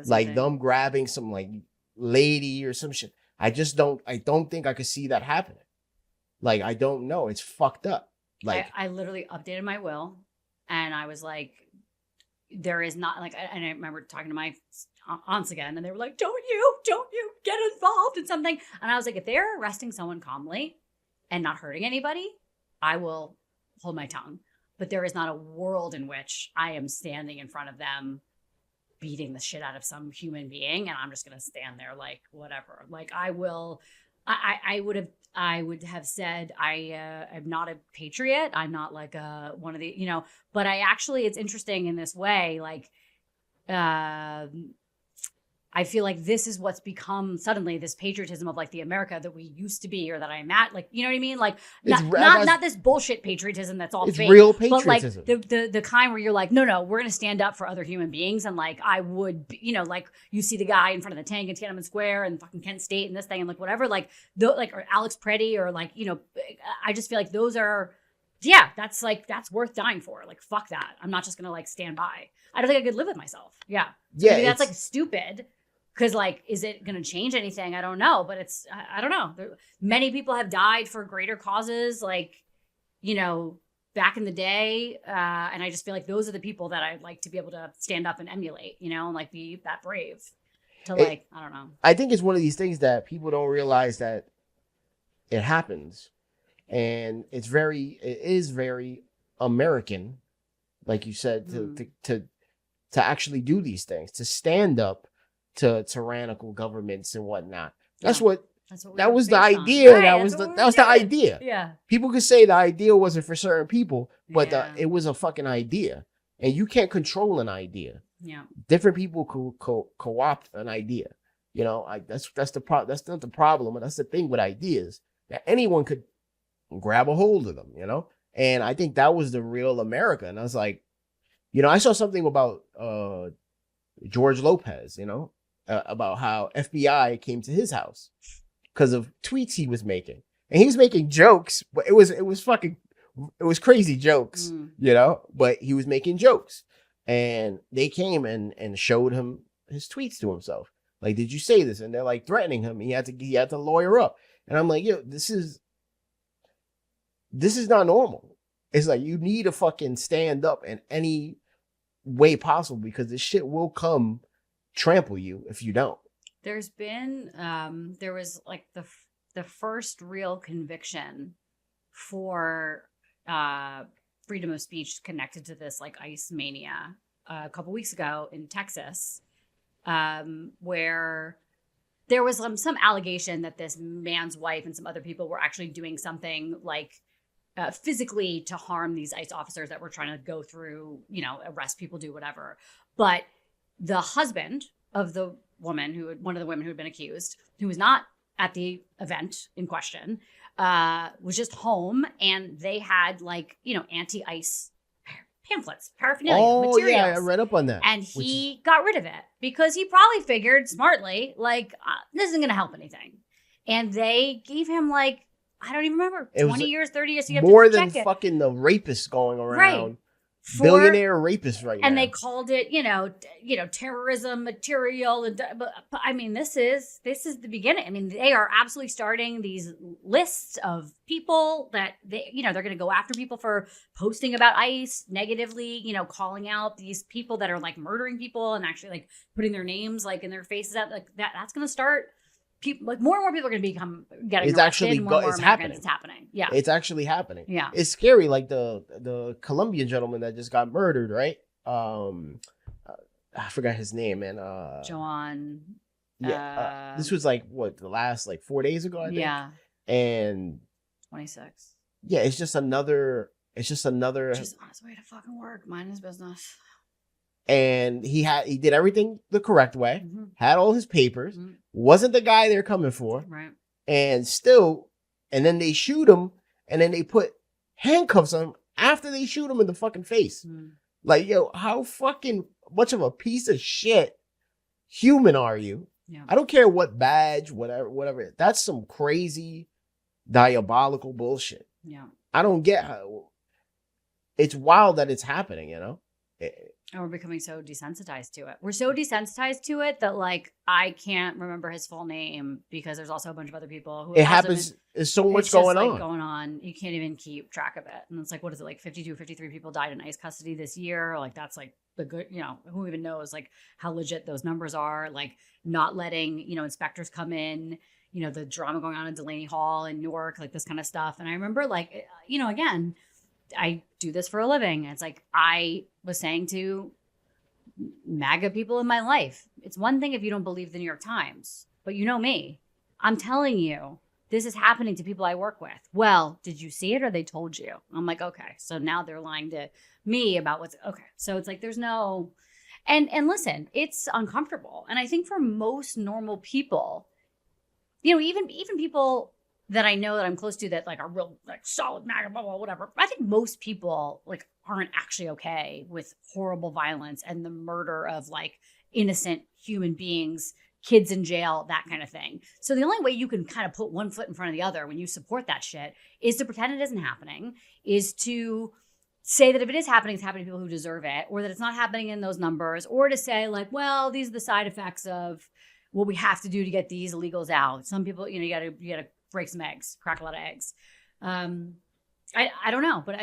Like them grabbing some like lady or some shit. I don't think I could see that happening. Like, I don't know. It's fucked up. Like, I literally updated my will, and I was like, there is not like, and I remember talking to my aunts again, and they were like, don't you get involved in something. And I was like, if they're arresting someone calmly and not hurting anybody, I will hold my tongue. But there is not a world in which I am standing in front of them beating the shit out of some human being, and I'm just going to stand there like, whatever. Like, I would have said I'm not a patriot. I'm not like one of the, but I actually, it's interesting in this way. Like, I feel like this is what's become suddenly this patriotism of like the America that we used to be, or that I'm at, like, you know what I mean? Like not this bullshit patriotism that's all fake. Real patriotism. But like the kind where you're like, no, we're going to stand up for other human beings. And like, I would, like you see the guy in front of the tank in Tiananmen Square and fucking Kent State and this thing and like whatever, like or Alex Preddy or like, I just feel like those are, that's worth dying for. Like, fuck that. I'm not just going to like stand by. I don't think I could live with myself. Yeah. So maybe that's like stupid. Because, like, is it going to change anything? I don't know. But I don't know. Many people have died for greater causes, like, back in the day. And I just feel like those are the people that I'd like to be able to stand up and emulate, and, like, be that brave to, like, I don't know. I think it's one of these things that people don't realize that it happens. And it is very American, like you said, to actually do these things, to stand up to tyrannical governments and whatnot. That was the idea. Right, that was the idea. Yeah. People could say the idea wasn't for certain people, but it was a fucking idea, and you can't control an idea. Yeah. Different people co-opt an idea, You know, that's that's not the problem, and that's the thing with ideas, that anyone could grab a hold of them, you know? And I think that was the real America. And I was like, you know, I saw something about George Lopez, you know, about how FBI came to his house because of tweets he was making. And he was making jokes, but it was crazy jokes, you know, but he was making jokes. And they came and showed him his tweets to himself. Like, did you say this? And they're like threatening him. He had to lawyer up. And I'm like, yo, this is not normal. It's like, you need to fucking stand up in any way possible, because this shit will come trample you if you don't. There's been, there was like the first real conviction for freedom of speech connected to this like ICE mania a couple weeks ago in Texas, where there was some allegation that this man's wife and some other people were actually doing something like physically to harm these ICE officers that were trying to go through, you know, arrest people, do whatever. But the husband of the woman one of the women who had been accused, who was not at the event in question, was just home, and they had like, you know, anti-ICE pamphlets, paraphernalia, materials. Yeah, I read up on that. And he got rid of it because he probably figured smartly, like, this isn't going to help anything. And they gave him like, I don't even remember, 20 years, 30 years. You have more to than check fucking the rapists going around. Right. Billionaire rapists right now. And they called it, you know, terrorism material. And but I mean, this is the beginning. I mean, they are absolutely starting these lists of people that they, you know, they're going to go after people for posting about ICE negatively, you know, calling out these people that are like murdering people and actually like putting their names like in their faces out, like that's going to start. People, like, more and more people are going to getting it's arrested. actually It's happening. It's happening. Yeah, it's actually happening. Yeah, it's scary. Like the Colombian gentleman that just got murdered, right? I forgot his name, man. Joan. Yeah, this was like what, the last like 4 days ago, I think. Yeah, and 26. Yeah, it's just another. Just on his way to fucking work, mind his business. And he did everything the correct way, had all his papers, wasn't the guy they're coming for, right? And then they shoot him, and then they put handcuffs on him after they shoot him in the fucking face. Like, yo, how fucking much of a piece of shit human are you? Yeah. I don't care what badge, whatever. That's some crazy, diabolical bullshit. Yeah. I don't get how. It's wild that it's happening, you know? And we're becoming so desensitized to it. We're so desensitized to it that, like, I can't remember his full name because there's also a bunch of other people who. It happens. There's so much going on. You can't even keep track of it. And it's like, what is it? Like 52, 53 people died in ICE custody this year. Like, that's like the good, you know, who even knows like how legit those numbers are. Like, not letting, you know, inspectors come in, you know, the drama going on in Delaney Hall in Newark, like this kind of stuff. And I remember, like, you know, again, I do this for a living. And it's like, I was saying to MAGA people in my life, it's one thing if you don't believe the New York Times, but you know me, I'm telling you, this is happening to people I work with. Well, did you see it or they told you? I'm like, okay. So now they're lying to me about what's okay. So it's like, there's no, and listen, it's uncomfortable. And I think for most normal people, you know, even people that I know that I'm close to that like are real like solid MAGA, blah, blah, whatever. I think most people like aren't actually okay with horrible violence and the murder of like innocent human beings, kids in jail, that kind of thing. So the only way you can kind of put one foot in front of the other when you support that shit is to pretend it isn't happening, is to say that if it is happening, it's happening to people who deserve it, or that it's not happening in those numbers, or to say like, well, these are the side effects of what we have to do to get these illegals out. Some people, you know, you gotta break some eggs, crack a lot of eggs. I don't know, but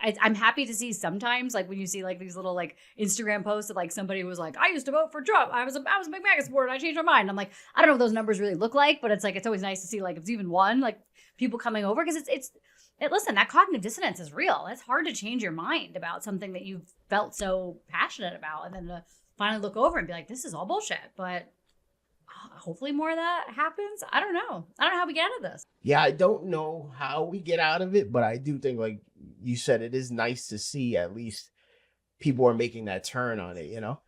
I'm happy to see sometimes, like when you see like these little like Instagram posts of like somebody who was like, I used to vote for Trump. I was a big MAGA supporter. I changed my mind. I'm like, I don't know what those numbers really look like, but it's like, it's always nice to see like if it's even one, like people coming over, because listen, that cognitive dissonance is real. It's hard to change your mind about something that you've felt so passionate about, and then to finally look over and be like, this is all bullshit. But hopefully more of that happens. I don't know how we get out of this. Yeah, I don't know how we get out of it, but I do think, like you said, it is nice to see at least people are making that turn on it, you know?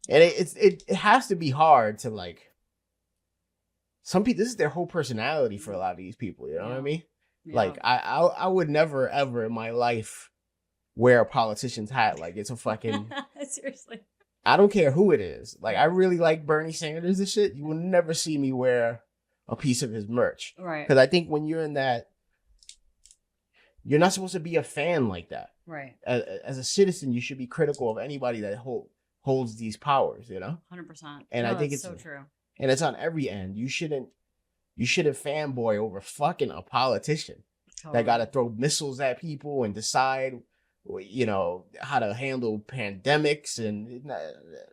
And it has to be hard to like some people, this is their whole personality for a lot of these people. You know what I mean? Yeah. Like I would never ever in my life wear a politician's hat. Like it's a fucking seriously. I don't care who it is. Like I really like Bernie Sanders and shit. You will never see me wear a piece of his merch. Right. Because I think when you're in that, you're not supposed to be a fan like that. Right. As a citizen, you should be critical of anybody that holds these powers, you know? 100%. And I think it's so true. And it's on every end. You shouldn't fanboy over fucking a politician that got to throw missiles at people and decide, you know, how to handle pandemics. And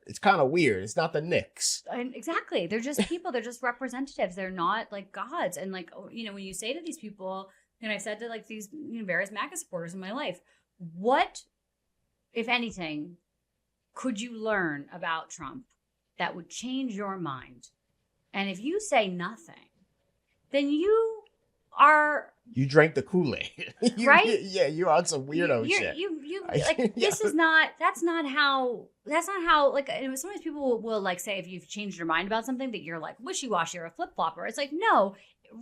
it's kind of weird. It's not the Knicks. And exactly. They're just people. They're just representatives. They're not like gods. And like, you know, when you say to these people, and I've said to like these various MAGA supporters in my life, what, if anything, could you learn about Trump that would change your mind? And if you say nothing, then you drank the Kool-Aid. Right? Yeah, you're on some weirdo shit. You like this is not that's not how like sometimes people will like say if you've changed your mind about something that you're like wishy-washy or a flip-flopper. It's like, no,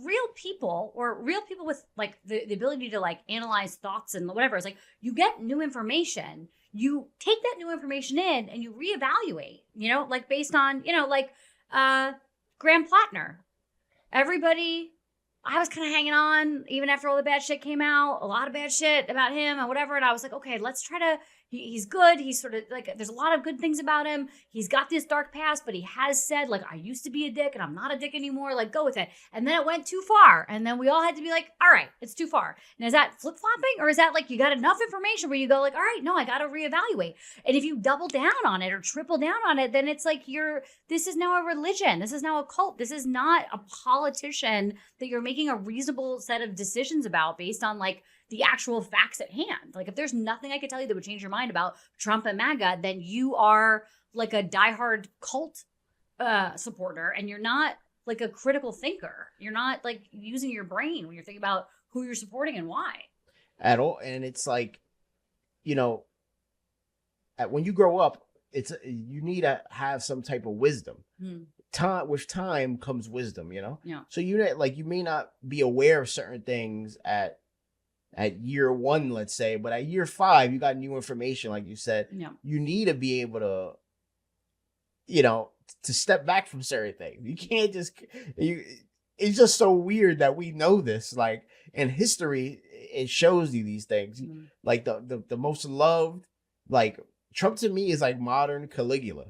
real people with like the ability to like analyze thoughts and whatever. It's like you get new information, you take that new information in and you reevaluate, you know, like based on, you know, like Graham Plattner. Everybody, I was kind of hanging on even after all the bad shit came out, a lot of bad shit about him and whatever. And I was like, okay, let's try to, he's good. He's sort of like, there's a lot of good things about him. He's got this dark past, but he has said like, I used to be a dick and I'm not a dick anymore. Like go with it. And then it went too far. And then we all had to be like, all right, it's too far. And is that flip-flopping or is that like, you got enough information where you go like, all right, no, I got to reevaluate. And if you double down on it or triple down on it, then it's like this is now a religion. This is now a cult. This is not a politician that you're making a reasonable set of decisions about based on like the actual facts at hand. Like if there's nothing I could tell you that would change your mind about Trump and MAGA, then you are like a diehard cult supporter and you're not like a critical thinker. You're not like using your brain when you're thinking about who you're supporting and why. At all. And it's like, you know, when you grow up, you need to have some type of wisdom. With time comes wisdom, you know? Yeah. So you may not be aware of certain things at year 1, let's say, but at year 5, you got new information, like you said. Yeah. You need to be able to, you know, to step back from certain things. You can't just, it's just so weird that we know this. Like in history, it shows you these things. Like the most loved, like Trump to me is like modern Caligula.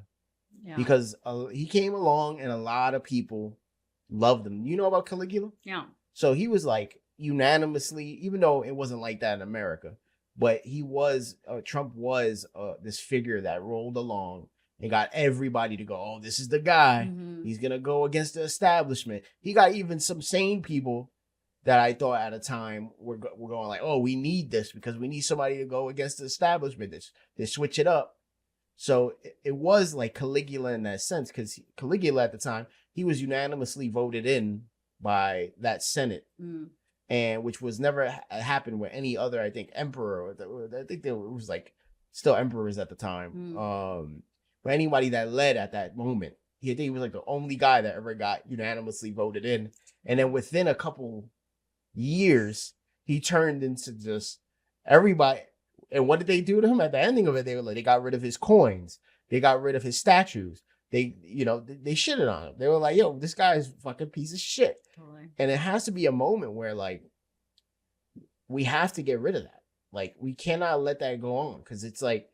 Yeah. Because he came along and a lot of people loved him. You know about Caligula? Yeah. So he was like unanimously, even though it wasn't like that in America, but he was, Trump was this figure that rolled along and got everybody to go, oh, this is the guy. He's going to go against the establishment. He got even some sane people that I thought at a time were going like, oh, we need this because we need somebody to go against the establishment. They switch it up. So it was like Caligula in that sense, because Caligula at the time, he was unanimously voted in by that Senate, and which was never happened with any other, I think, emperor. I think there was like still emperors at the time. But anybody that led at that moment, he was like the only guy that ever got unanimously voted in. And then within a couple years, he turned into just everybody. And what did they do to him at the ending of it? They got rid of his coins. They got rid of his statues. They shitted on him. They were like, yo, this guy's a fucking piece of shit. Totally. And it has to be a moment where like, we have to get rid of that. Like, we cannot let that go on because it's like,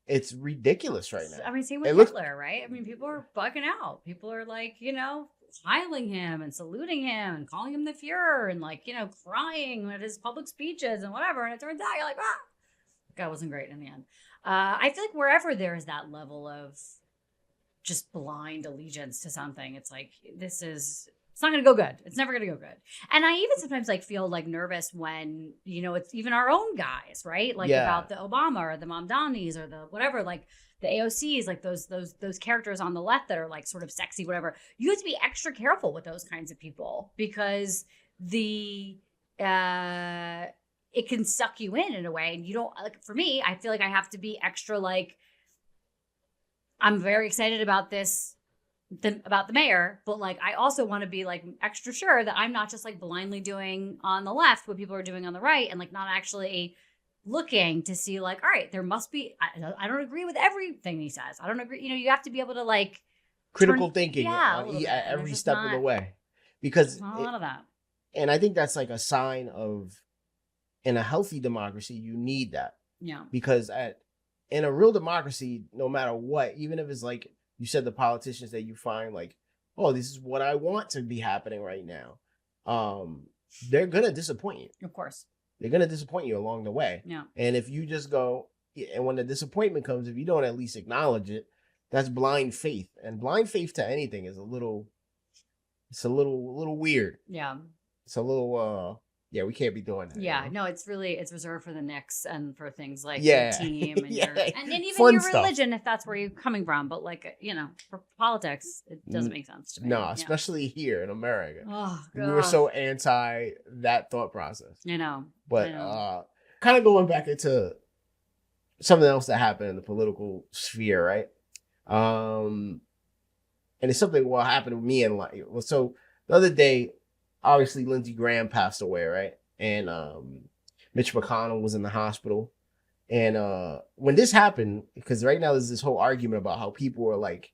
it's ridiculous right now. I mean, same with Hitler, right? I mean, people are bugging out. People are like, smiling him and saluting him and calling him the Fuhrer and like, crying at his public speeches and whatever. And it turns out you're like, that wasn't great in the end. I feel like wherever there is that level of just blind allegiance to something, it's like, it's not going to go good. It's never going to go good. And I even sometimes like feel like nervous when, it's even our own guys, right? Like about the Obama or the Mamdanis or the whatever, like the AOCs, like those characters on the left that are like sort of sexy, whatever. You have to be extra careful with those kinds of people because it can suck you in a way. And you don't, like, for me, I feel like I have to be extra, like, I'm very excited about this about the mayor, but like I also want to be like extra sure that I'm not just like blindly doing on the left what people are doing on the right, and like not actually looking to see like, all right, there must be, I don't agree with everything he says. I don't agree. You have to be able to like critical thinking at every step of the way, because a lot of that. And I think that's like a sign of, in a healthy democracy, you need that. Yeah. Because in a real democracy, no matter what, even if it's like you said, the politicians that you find like, oh, this is what I want to be happening right now, they're gonna disappoint you. Of course. They're gonna disappoint you along the way. Yeah. And if you just go, and when the disappointment comes, if you don't at least acknowledge it, that's blind faith. And blind faith to anything is a little weird. Yeah. It's a little, we can't be doing that. Yeah, no, it's reserved for the Knicks and for things like your team and and even fun your stuff. religion, if that's where you're coming from. But like, for politics, it doesn't make sense to me. No, especially here in America. Oh, God. We were so anti that thought process. I know. But kind of going back into something else that happened in the political sphere, right? And it's something happened with me in life. So the other day, obviously, Lindsey Graham passed away, right? And Mitch McConnell was in the hospital. And when this happened, because right now there's this whole argument about how people are like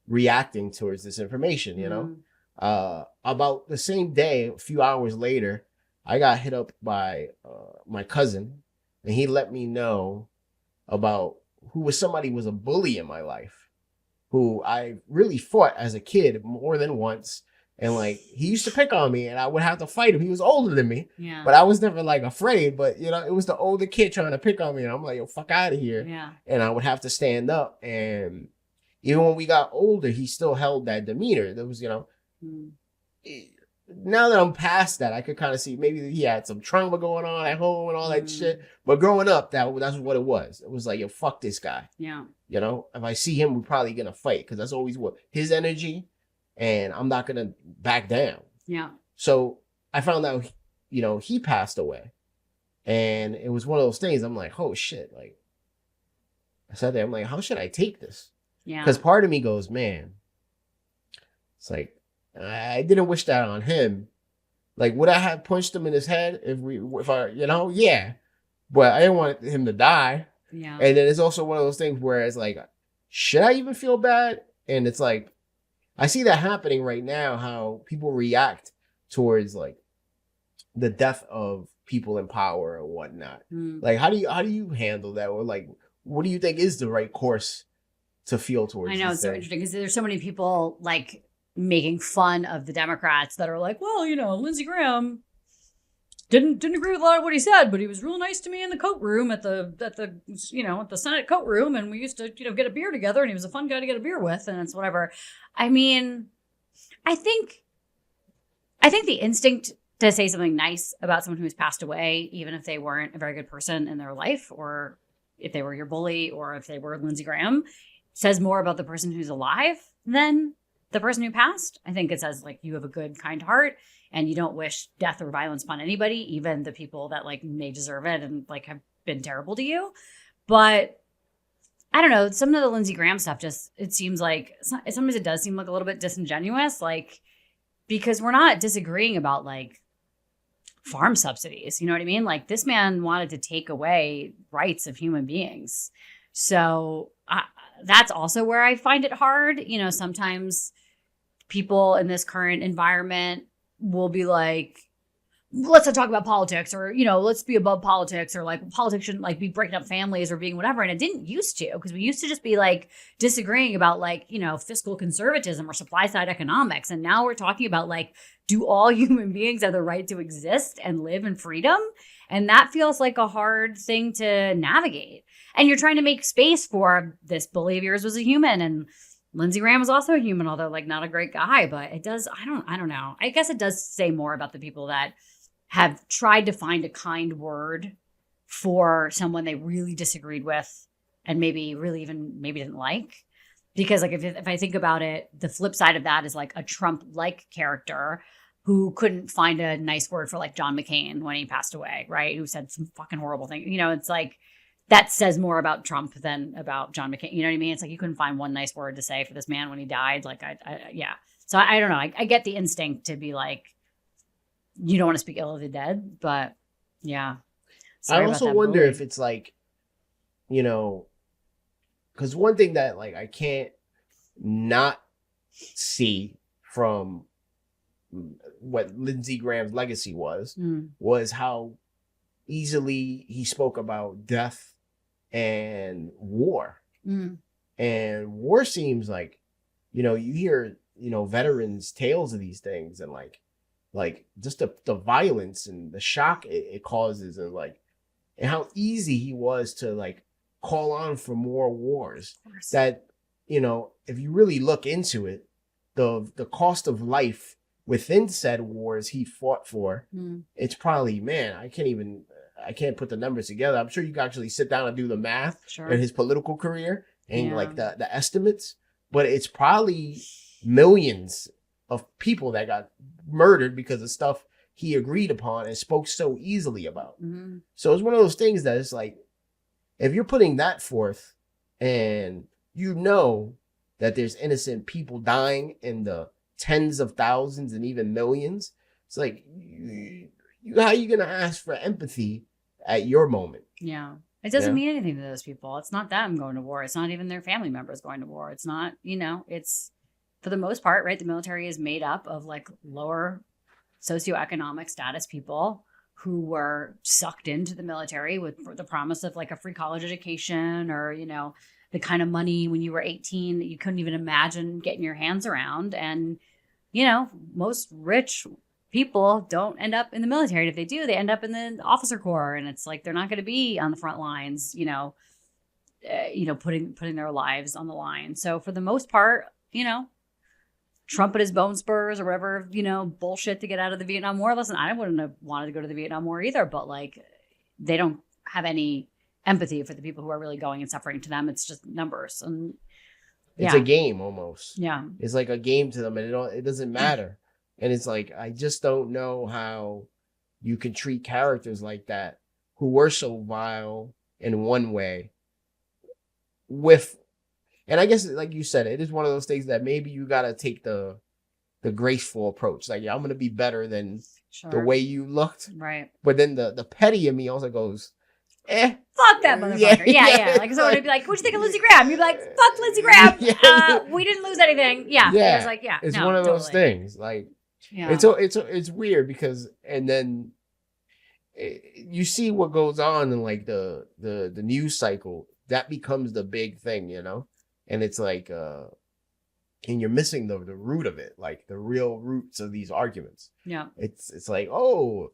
reacting towards this information, about the same day, a few hours later, I got hit up by my cousin, and he let me know about somebody was a bully in my life, who I really fought as a kid more than once. And like, he used to pick on me and I would have to fight him. He was older than me, but I was never like afraid. But it was the older kid trying to pick on me. And I'm like, yo, fuck out of here. Yeah. And I would have to stand up. And even when we got older, he still held that demeanor. There was, now that I'm past that, I could kind of see maybe he had some trauma going on at home and all that shit. But growing up, that's what it was. It was like, yo, fuck this guy. Yeah. If I see him, we're probably going to fight, because that's always what his energy. And I'm not going to back down. Yeah. So I found out, he passed away. And it was one of those things. I'm like, oh, shit. Like, I sat there. I'm like, how should I take this? Yeah. Because part of me goes, man, it's like, I didn't wish that on him. Like, would I have punched him in his head if I, yeah. But I didn't want him to die. Yeah. And then it's also one of those things where it's like, should I even feel bad? And it's like, I see that happening right now, how people react towards like the death of people in power or whatnot. Like, how do you handle that? Or like, what do you think is the right course to feel towards? I know, it's so interesting because there's so many people like making fun of the Democrats that are like, well, Lindsey Graham didn't agree with a lot of what he said, but he was real nice to me in the coat room at the Senate coat room, and we used to get a beer together, and he was a fun guy to get a beer with, and it's whatever. I mean, I think the instinct to say something nice about someone who's passed away, even if they weren't a very good person in their life, or if they were your bully, or if they were Lindsey Graham, says more about the person who's alive than the person who passed. I think it says like you have a good, kind heart, and you don't wish death or violence upon anybody, even the people that like may deserve it and like have been terrible to you. But I don't know, some of the Lindsey Graham stuff it seems like sometimes it does seem like a little bit disingenuous, like, because we're not disagreeing about like farm subsidies. You know what I mean? Like, this man wanted to take away rights of human beings. So that's also where I find it hard. Sometimes people in this current environment will be like, let's not talk about politics, or, let's be above politics, or like politics shouldn't like be breaking up families or being whatever. And it didn't used to, because we used to just be like disagreeing about like, fiscal conservatism or supply side economics. And now we're talking about like, do all human beings have the right to exist and live in freedom? And that feels like a hard thing to navigate. And you're trying to make space for this bully of yours was a human, and Lindsey Graham was also a human, although like not a great guy. But it does, I don't know. I guess it does say more about the people that have tried to find a kind word for someone they really disagreed with and maybe didn't like. Because like if I think about it, the flip side of that is like a Trump-like character who couldn't find a nice word for like John McCain when he passed away, right? Who said some fucking horrible thing. It's like that says more about Trump than about John McCain. You know what I mean? It's like you couldn't find one nice word to say for this man when he died. Like, yeah. So I don't know. I get the instinct to be like, you don't want to speak ill of the dead, but yeah. I also wonder if it's like, you know, because one thing that like I can't not see from what Lindsey Graham's legacy was how easily he spoke about death and war. And war seems like, you know, you hear, you know, veterans' tales of these things and like just the violence and the shock it causes and how easy he was to like call on for more wars. That, you know, if you really look into it, the cost of life within said wars he fought for, it's probably, man, I can't put the numbers together. I'm sure you can actually sit down and do the math in his political career and like the estimates, but it's probably millions of people that got murdered because of stuff he agreed upon and spoke so easily about. So it's one of those things that it's like, if you're putting that forth and you know that there's innocent people dying in the tens of thousands and even millions, it's like, how are you going to ask for empathy at your moment? Yeah. It doesn't mean anything to those people. It's not them going to war. It's not even their family members going to war. It's not, you know, it's for the most part, right? The military is made up of like lower socioeconomic status people who were sucked into the military with the promise of like a free college education or, you know, the kind of money when you were 18 that you couldn't even imagine getting your hands around. And, you know, most rich people don't end up in the military. And if they do, they end up in the officer corps. And it's like, they're not going to be on the front lines, putting their lives on the line. So for the most part, you know, Trump and his bone spurs or whatever, you know, bullshit to get out of the Vietnam War. Listen, I wouldn't have wanted to go to the Vietnam War either, but like, they don't have any empathy for the people who are really going and suffering. To them, it's just numbers. And it's a game almost. Yeah. It's like a game to them, and it doesn't matter. And it's like, I just don't know how you can treat characters like that who were so vile in one way and I guess, like you said, it is one of those things that maybe you got to take the graceful approach. Like, yeah, I'm going to be better than the way you looked. Right. But then the petty in me also goes, fuck that motherfucker. Yeah. Like, so it'd be like, what'd you think of Lindsey Graham? You'd be like, fuck Lindsey Graham. We didn't lose anything. Yeah. It was like, it's one of those things. Like, it's weird because, and then you see what goes on in like the news cycle. That becomes the big thing, you know? And it's like, and you're missing the root of it, like the real roots of these arguments. Yeah. It's like, oh,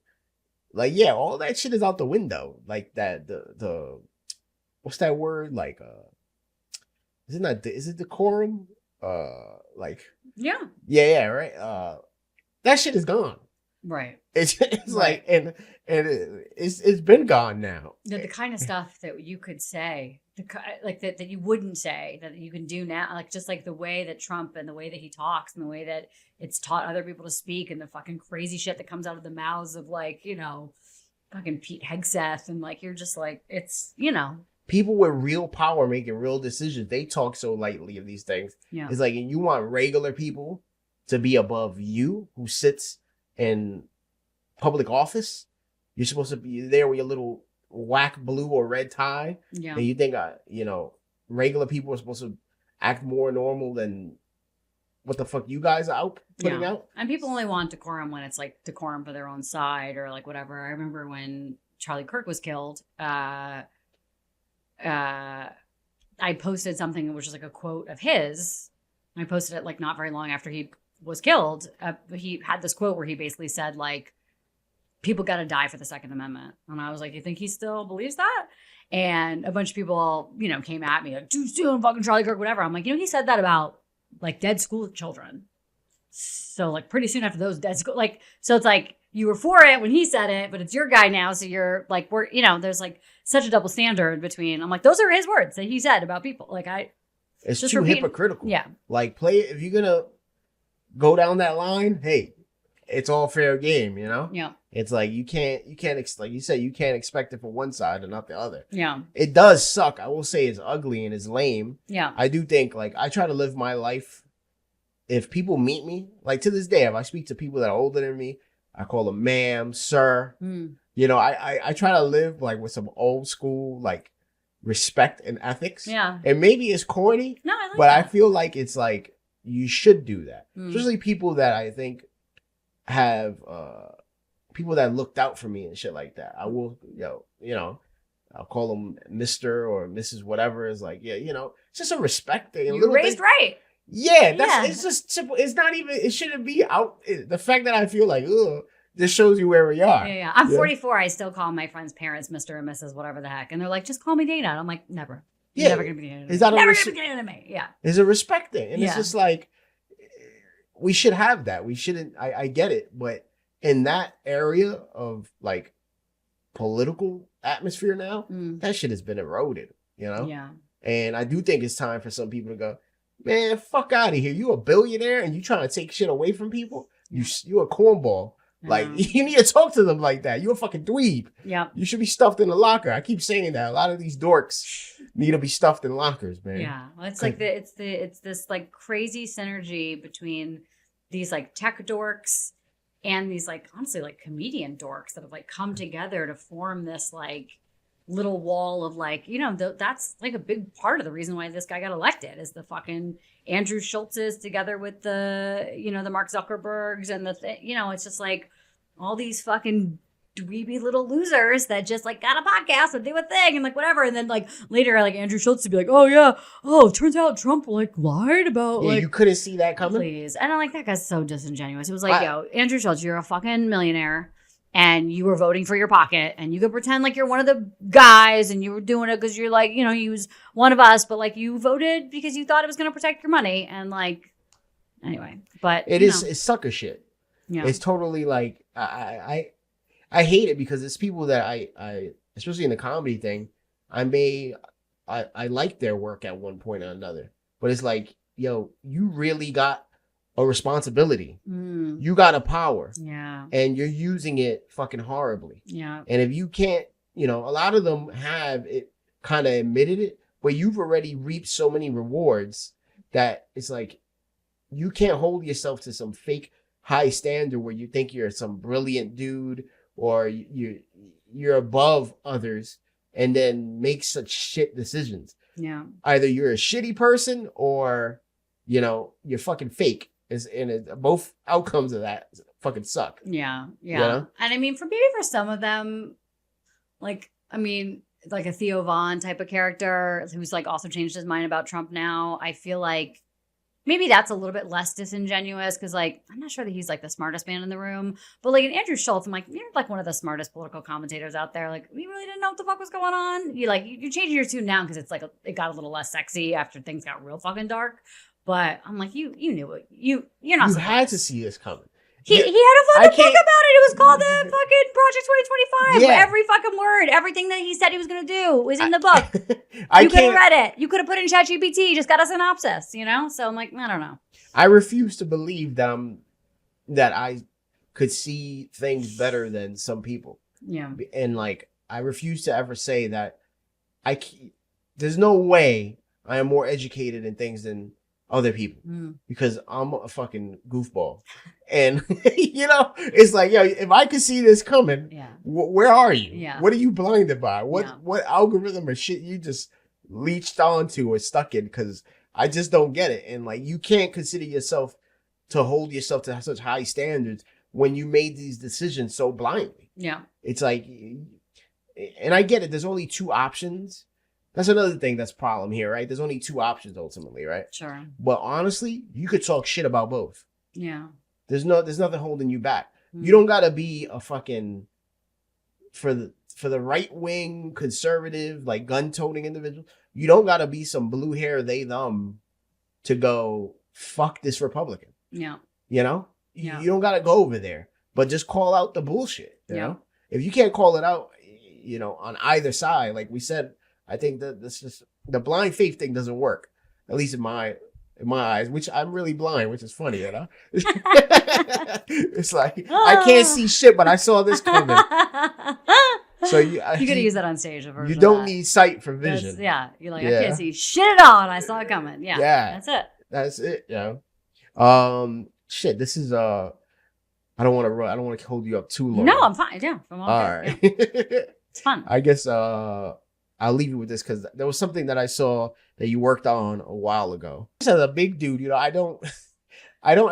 like, yeah, all that shit is out the window. Like that, the what's that word? Like, is it decorum? Like, yeah, right. That shit is gone. Right. It's like, and it's been gone now. The kind of stuff that you could say, like that you wouldn't say, that you can do now, like just like the way that Trump and the way that he talks and the way that it's taught other people to speak and the fucking crazy shit that comes out of the mouths of like, you know, fucking Pete Hegseth, and like, you're just like, it's, you know. People with real power making real decisions, they talk so lightly of these things. Yeah. It's like, and you want regular people to be above you who sits in public office. You're supposed to be there with your little whack blue or red tie. Yeah. And you think, regular people are supposed to act more normal than what the fuck you guys are putting out. And people only want decorum when it's like decorum for their own side or like whatever. I remember when Charlie Kirk was killed, I posted something which was like a quote of his. I posted it like not very long after he was killed. He had this quote where he basically said like, people got to die for the Second Amendment. And I was like, you think he still believes that? And a bunch of people, you know, came at me like, too soon, fucking Charlie Kirk, whatever. I'm like, you know, he said that about like dead school children. So like pretty soon after those dead school, like, so it's like you were for it when he said it, but it's your guy now. So you're like, there's like such a double standard between, I'm like, those are his words that he said about people. Like it's too hypocritical. Yeah. Like if you're going to go down that line, hey, it's all fair game, you know? Yeah. It's like you can't like you said, you can't expect it from one side and not the other. Yeah. It does suck. I will say it's ugly and it's lame. Yeah. I do think like I try to live my life. If people meet me, like to this day, if I speak to people that are older than me, I call them ma'am, sir. You know, I try to live like with some old school like respect and ethics. Yeah. And maybe it's corny. No, I like but that. I feel like it's like you should do that. Especially people that I think have people that looked out for me and shit like that. I will, you know, I'll call them Mr. or Mrs. whatever. Is like, yeah, you know, it's just a respect thing. You raised right. Yeah, it's just simple. It's not even, it shouldn't be out. The fact that I feel like, ugh, this shows you where we are. Yeah. I'm 44. I still call my friends' parents Mr. and Mrs. whatever the heck. And they're like, just call me Dana. I'm like, never. You're never going to be Dana. Is that never going to be Dana to me. Yeah. It's a respect thing. And it's just like, we should have that. We shouldn't, I get it. But in that area of like political atmosphere now, that shit has been eroded, you know? Yeah. And I do think it's time for some people to go, man, fuck out of here. You a billionaire and you trying to take shit away from people? You a cornball. Like, you need to talk to them like that. You a fucking dweeb. Yeah. You should be stuffed in a locker. I keep saying that. A lot of these dorks need to be stuffed in lockers, man. Yeah. Well, it's like it's this like crazy synergy between these like tech dorks and these like honestly like comedian dorks that have like come together to form this like little wall of like, you know, that's like a big part of the reason why this guy got elected is the fucking Andrew Schultz's together with the, you know, the Mark Zuckerbergs and you know, it's just like all these fucking dweeby little losers that just like got a podcast and do a thing and like whatever. And then like later, like Andrew Schultz would be like, oh yeah. Oh, it turns out Trump like lied about like. You couldn't see that coming? Please. And I'm like, that guy's so disingenuous. It was like, yo, Andrew Schultz, you're a fucking millionaire. And you were voting for your pocket and you could pretend like you're one of the guys and you were doing it because you're like, you know, he was one of us, but like you voted because you thought it was going to protect your money. And like, anyway, but it's sucker shit. Yeah. It's totally like, I hate it because it's people that I especially in the comedy thing, I like their work at one point or another, but it's like, yo, you really got a responsibility. You got a power. Yeah. And you're using it fucking horribly. Yeah. And if you can't, you know, a lot of them have it kind of admitted it, but you've already reaped so many rewards that it's like you can't hold yourself to some fake high standard where you think you're some brilliant dude or you're above others and then make such shit decisions. Yeah. Either you're a shitty person or, you know, you're fucking fake. Both outcomes of that fucking suck. Yeah. Yeah. You know? And I mean, for some of them, like, I mean, like a Theo Vaughn type of character who's like also changed his mind about Trump now. I feel like maybe that's a little bit less disingenuous because like, I'm not sure that he's like the smartest man in the room, but like in Andrew Schultz, I'm like, you're like one of the smartest political commentators out there. Like, we really didn't know what the fuck was going on. You're changing your tune now because it's like, it got a little less sexy after things got real fucking dark. But I'm like, you knew it. You're not. You had to see this coming. He had a fucking book about it. It was called the fucking Project 2025. Yeah. Every fucking word, everything that he said he was going to do was in the book. You could have read it. You could have put in ChatGPT. Just got a synopsis, you know? So I'm like, I don't know. I refuse to believe that I could see things better than some people. Yeah. And like, I refuse to ever say that there's no way I am more educated in things than other people because I'm a fucking goofball. And, you know, it's like, yo, if I could see this coming, where are you? Yeah. What are you blinded by? What algorithm or shit you just leached onto or stuck in? Because I just don't get it. And like, you can't consider yourself to hold yourself to such high standards when you made these decisions so blindly. Yeah. It's like, and I get it. There's only two options. That's another thing that's problem here, right? There's only two options ultimately, right? Sure. But honestly, you could talk shit about both. Yeah. There's nothing holding you back. You don't gotta be a fucking for the right wing conservative, like gun toting individual. You don't gotta be some blue hair they them to go fuck this Republican. Yeah. You know? Yeah. You don't gotta go over there, but just call out the bullshit. You know? If you can't call it out, you know, on either side, like we said, I think that this just the blind faith thing doesn't work. At least in my in my eyes, which I'm really blind, which is funny, you know? It's like, I can't see shit, but I saw this coming. So you gotta use that on stage. You don't need sight for vision. You're like, I can't see shit at all, and I saw it coming. Yeah. That's it. Shit, this is I don't want to hold you up too long. No, I'm fine. Yeah, I'm all right. Yeah. It's fun. I guess I'll leave you with this because there was something that I saw that you worked on a while ago. Just as a big dude, you know, I don't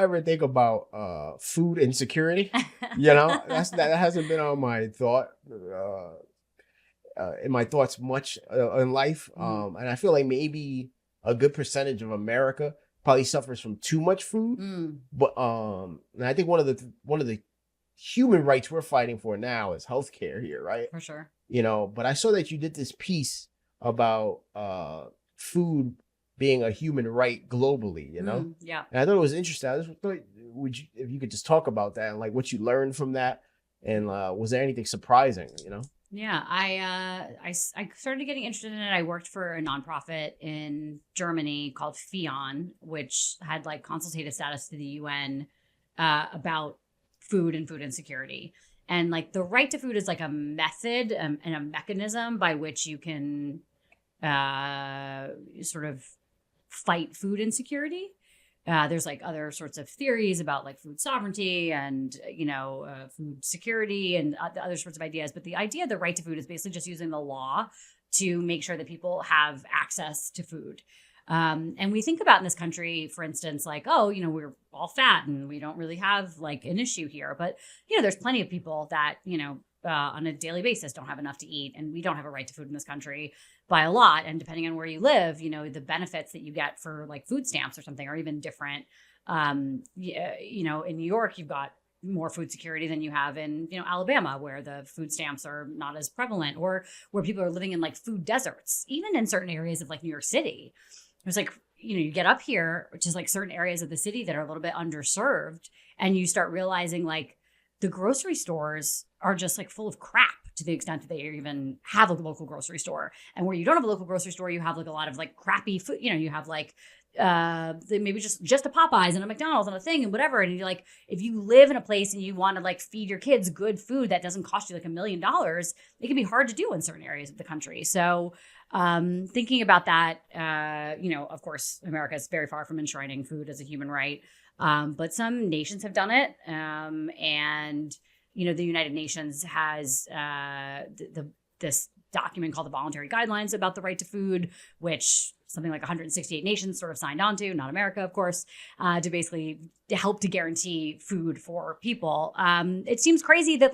ever think about food insecurity. You know, that hasn't been on my thought in my thoughts much in life. And I feel like maybe a good percentage of America probably suffers from too much food. But and I think one of the human rights we're fighting for now is healthcare here, right? For sure. You know, but I saw that you did this piece about food being a human right globally, you know? Yeah. And I thought it was interesting. I just thought, if you could just talk about that and like what you learned from that, and was there anything surprising, you know? Yeah, I started getting interested in it. I worked for a nonprofit in Germany called FION, which had like consultative status to the UN about food and food insecurity. And like the right to food is like a method and a mechanism by which you can sort of fight food insecurity. There's like other sorts of theories about like food sovereignty and, food security and other sorts of ideas. But the idea of the right to food is basically just using the law to make sure that people have access to food. And we think about in this country, for instance, like, we're all fat and we don't really have like an issue here. But, there's plenty of people that, on a daily basis don't have enough to eat. And we don't have a right to food in this country by a lot. And depending on where you live, the benefits that you get for like food stamps or something are even different. In New York, you've got more food security than you have in, Alabama, where the food stamps are not as prevalent, or where people are living in like food deserts, even in certain areas of like New York City. It's like, you get up here, which is like certain areas of the city that are a little bit underserved. And you start realizing like the grocery stores are just like full of crap to the extent that they even have a local grocery store. And where you don't have a local grocery store, you have like a lot of like crappy food, you have like maybe just a Popeyes and a McDonald's and a thing and whatever. And you're like, if you live in a place and you want to like feed your kids good food that doesn't cost you like $1 million, it can be hard to do in certain areas of the country. So thinking about that, of course, America is very far from enshrining food as a human right. But some nations have done it. And the United Nations has this document called the Voluntary Guidelines about the right to food, which something like 168 nations sort of signed on to, not America, of course, to basically help to guarantee food for people. It seems crazy to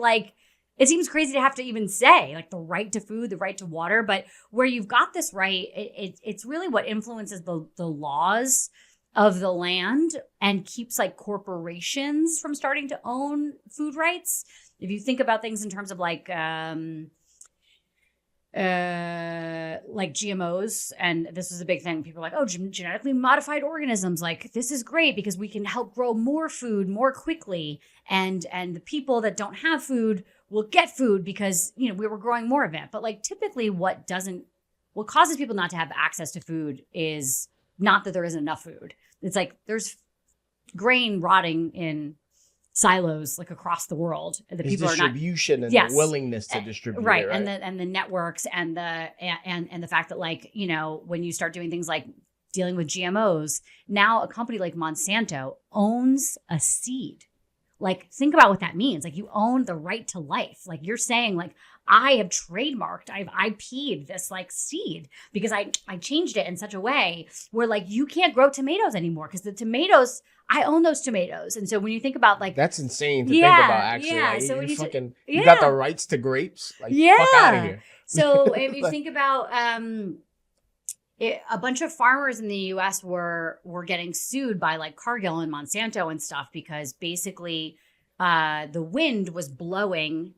have to even say like the right to food, the right to water, but where you've got this right, it's really what influences the laws of the land and keeps like corporations from starting to own food rights. If you think about things in terms of like GMOs, and this is a big thing. People are like, oh, genetically modified organisms, like this is great because we can help grow more food more quickly, and the people that don't have food will get food because we were growing more of it. But like typically what causes people not to have access to food is not that there isn't enough food. It's like there's grain rotting in silos like across the world. The people are not distribution and the willingness to distribute, right? It, right? And the networks and the fact that like when you start doing things like dealing with GMOs, now a company like Monsanto owns a seed. Like think about what that means. Like you own the right to life. Like you're saying like I have trademarked, I've IP'd this like seed because I changed it in such a way where like you can't grow tomatoes anymore because the tomatoes, I own those tomatoes. And so when you think about like that's insane to think about actually. Yeah. Like, so you got the rights to grapes. Like fuck out of here. So if you think about a bunch of farmers in the US were getting sued by like Cargill and Monsanto and stuff because basically the wind was blowing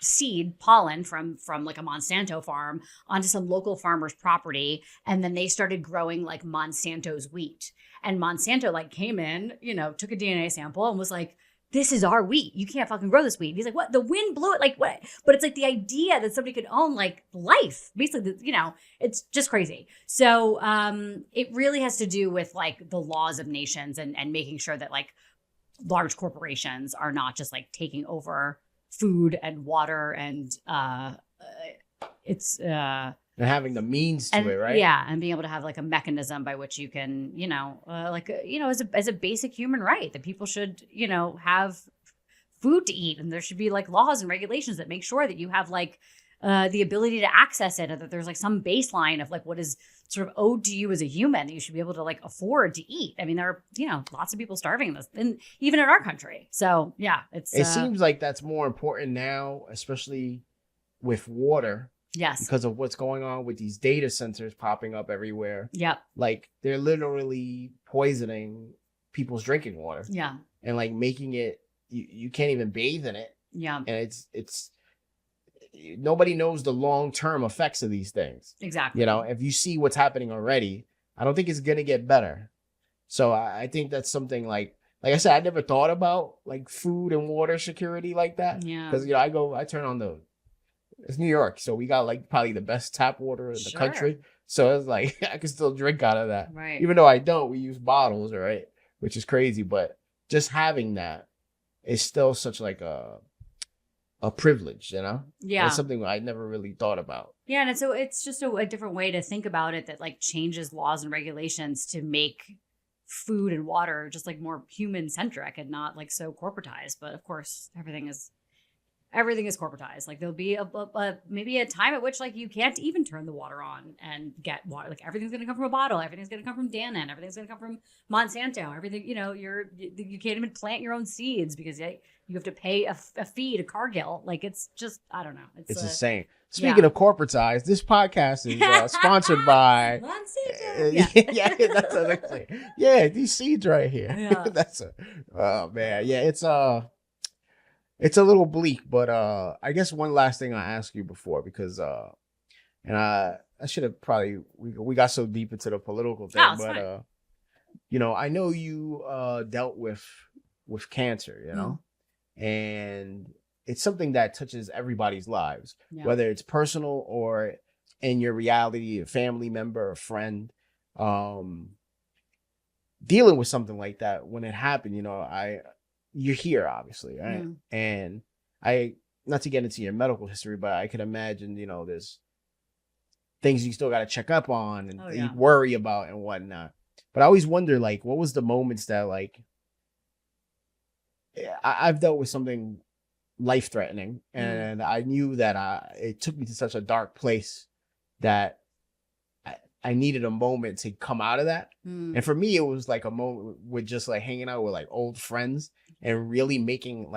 seed pollen from like a Monsanto farm onto some local farmer's property, and then they started growing like Monsanto's wheat. And Monsanto like came in, took a DNA sample and was like, this is our wheat. You can't fucking grow this wheat. And he's like, what? The wind blew it? Like, what? But it's like the idea that somebody could own like life. Basically, you know, it's just crazy. So it really has to do with like the laws of nations and making sure that like large corporations are not just like taking over food and water and and having the means to it, right? Yeah, and being able to have like a mechanism by which you can, you know, as a basic human right that people should, you know, have food to eat, and there should be like laws and regulations that make sure that you have like the ability to access it, and that there's like some baseline of like what is sort of owed to you as a human that you should be able to like afford to eat. I mean, there are, you know, lots of people starving in this, and even in our country. So yeah, it seems like that's more important now, especially with water. Yes. Because of what's going on with these data centers popping up everywhere. Yep. Like they're literally poisoning people's drinking water. Yeah. And like making it, you can't even bathe in it. Yeah. And it's nobody knows the long-term effects of these things. Exactly. You know, if you see what's happening already, I don't think it's going to get better. So I think that's something like I said, I never thought about like food and water security like that. Yeah. Because, you know, I turn on it's New York, so we got like probably the best tap water in the country. So it's like I can still drink out of that. Right. Even though I don't, we use bottles, right? Which is crazy. But just having that is still such like a privilege, you know? Yeah. It's something I never really thought about. Yeah, and so it's just a different way to think about it that like changes laws and regulations to make food and water just like more human centric and not like so corporatized. But of course, everything is corporatized. Like there'll be maybe a time at which like you can't even turn the water on and get water. Like everything's going to come from a bottle. Everything's going to come from Dannon. Everything's going to come from Monsanto. Everything, you know, you can't even plant your own seeds because you have to pay a fee to Cargill. Like it's just, I don't know. It's insane. Speaking of corporatized, this podcast is sponsored by Monsanto. Yeah, that's what I'm saying. Yeah, these seeds right here. Yeah. Oh man, yeah, it's a little bleak, but I guess one last thing I ask you before, because and I should have probably we got so deep into the political thing, but fine. You know, I know you dealt with cancer, you know, and it's something that touches everybody's lives, whether it's personal or in your reality, a family member, a friend, dealing with something like that when it happened, you know, you're here, obviously, right? Mm. And not to get into your medical history, but I could imagine, you know, there's things you still got to check up on and you worry about and whatnot. But I always wonder, like, what was the moments that, like, I've dealt with something life-threatening, and I knew that it took me to such a dark place that I needed a moment to come out of that. Mm. And for me, it was like a moment with just like hanging out with like old friends and really making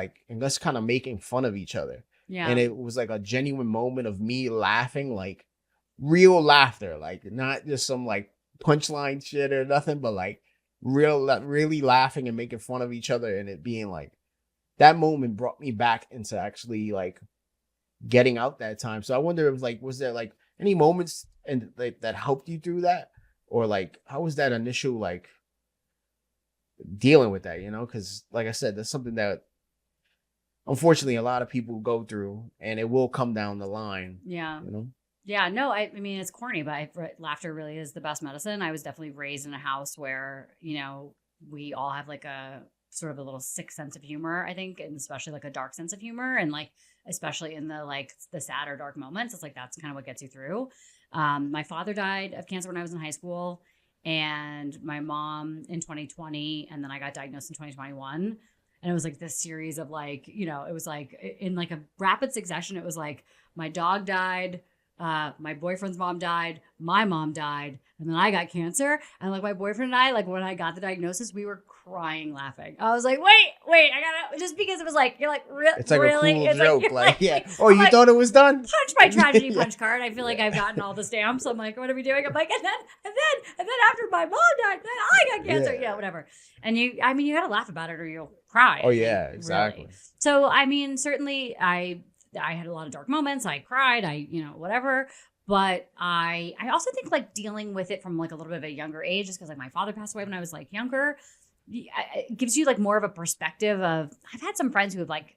fun of each other. Yeah. And it was like a genuine moment of me laughing, like real laughter, like not just some like punchline shit or nothing, but like really laughing and making fun of each other. And it being like, that moment brought me back into actually like getting out that time. So I wonder if like, was there like any moments and like that helped you through that, or like how was that initial like dealing with that, you know? Because like I said, that's something that unfortunately a lot of people go through, and it will come down the line. Yeah, you know. Yeah, no, I mean it's corny, but laughter really is the best medicine. I was definitely raised in a house where, you know, we all have like a sort of a little sick sense of humor, I think, and especially like a dark sense of humor, and like especially in the like the sad or dark moments, it's like that's kind of what gets you through. My father died of cancer when I was in high school, and my mom in 2020, and then I got diagnosed in 2021. And it was like this series of like, you know, it was like in like a rapid succession. It was like my dog died, my boyfriend's mom died, my mom died, and then I got cancer. And like my boyfriend and I, like when I got the diagnosis, we were crying laughing. I was like, wait, I gotta, just because it was like, you're like, it's like really? A cool it's joke. Like, yeah. Oh, I'm you like, thought it was done? Punch my tragedy punch card. I feel like I've gotten all the stamps. I'm like, what are we doing? I'm like, and then after my mom died, then I got cancer. Yeah, whatever. And you gotta laugh about it or you'll cry. Oh yeah, exactly. Really. So, I mean, certainly I had a lot of dark moments. I cried, whatever. But I also think like dealing with it from like a little bit of a younger age, just because like my father passed away when I was like younger. it gives you like more of a perspective of, I've had some friends who have like,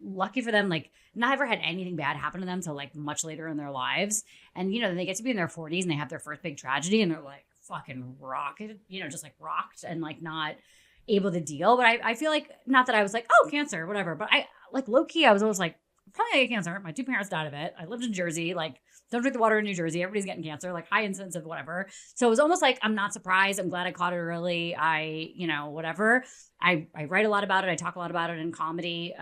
lucky for them, like not ever had anything bad happen to them till like much later in their lives. And, then they get to be in their 40s and they have their first big tragedy and they're like fucking rocketed, just like rocked and like not able to deal. But I feel like, not that I was like, oh, cancer, whatever. But I like low key, I was always like, probably gonna get cancer. My 2 parents died of it. I lived in Jersey. Like, don't drink the water in New Jersey. Everybody's getting cancer, like high incidence of whatever. So it was almost like, I'm not surprised. I'm glad I caught it early. Whatever. I write a lot about it. I talk a lot about it in comedy.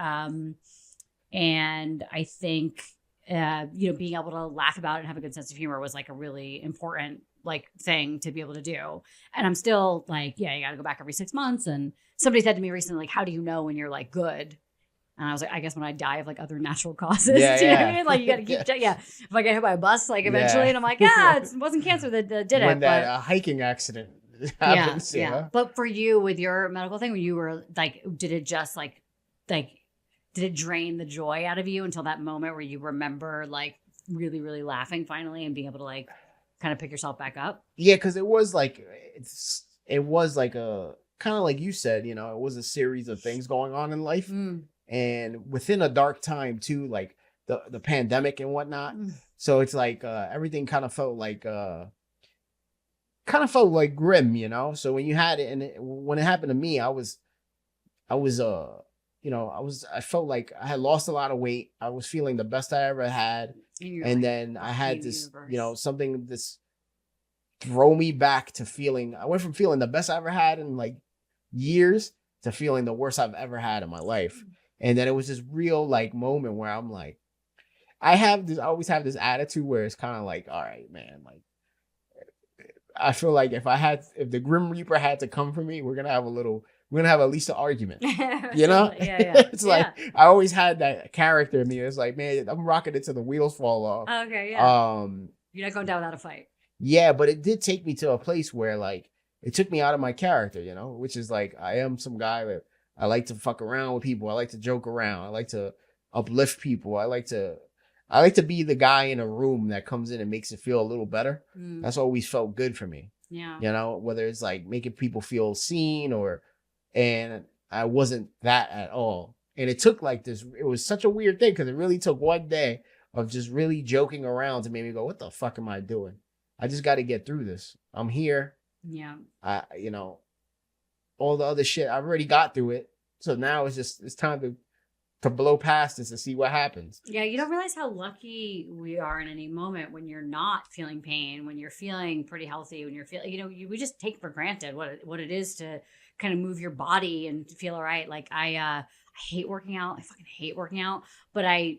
And I think, being able to laugh about it and have a good sense of humor was like a really important like thing to be able to do. And I'm still like, yeah, you got to go back every 6 months. And somebody said to me recently, like, how do you know when you're like good? And I was like, I guess when I die of like other natural causes. Yeah, do you know what I mean? Like you got to keep, if I get hit by a bus, like eventually, and I'm like, it wasn't cancer that did it. When that hiking accident happens. Yeah. But for you with your medical thing, when you were like, did it just like, did it drain the joy out of you until that moment where you remember like really, really laughing finally and being able to like kind of pick yourself back up? Yeah, because it was like a kind of like you said, it was a series of things going on in life, and within a dark time too, like the pandemic and whatnot. So it's like everything kind of felt like grim, So when you had it, and when it happened to me, I felt like I had lost a lot of weight. I was feeling the best I ever had. And then I had this, something this throw me back to feeling, I went from feeling the best I ever had in like years to feeling the worst I've ever had in my life. And then it was this real like moment where I'm like, I always have this attitude where it's kind of like, all right, man, like, I feel like if the Grim Reaper had to come for me, we're going to have at least an argument, Yeah. It's like, I always had that character in me. It's like, man, I'm rocking it till the wheels fall off. Okay. Yeah. You're not going down without a fight. Yeah. But it did take me to a place where like, it took me out of my character, which is like, I am some guy that I like to fuck around with people. I like to joke around. I like to uplift people. I like to be the guy in a room that comes in and makes it feel a little better. That's always felt good for me. Yeah. Whether it's like making people feel seen and I wasn't that at all. And it took like this, it was such a weird thing because it really took one day of just really joking around to make me go, what the fuck am I doing? I just got to get through this. I'm here. Yeah. All the other shit, I've already got through it. So now it's time to blow past this and see what happens. Yeah, you don't realize how lucky we are in any moment when you're not feeling pain, when you're feeling pretty healthy, when you're feeling, we just take for granted what it is to kind of move your body and feel all right. Like I hate working out. I fucking hate working out, but I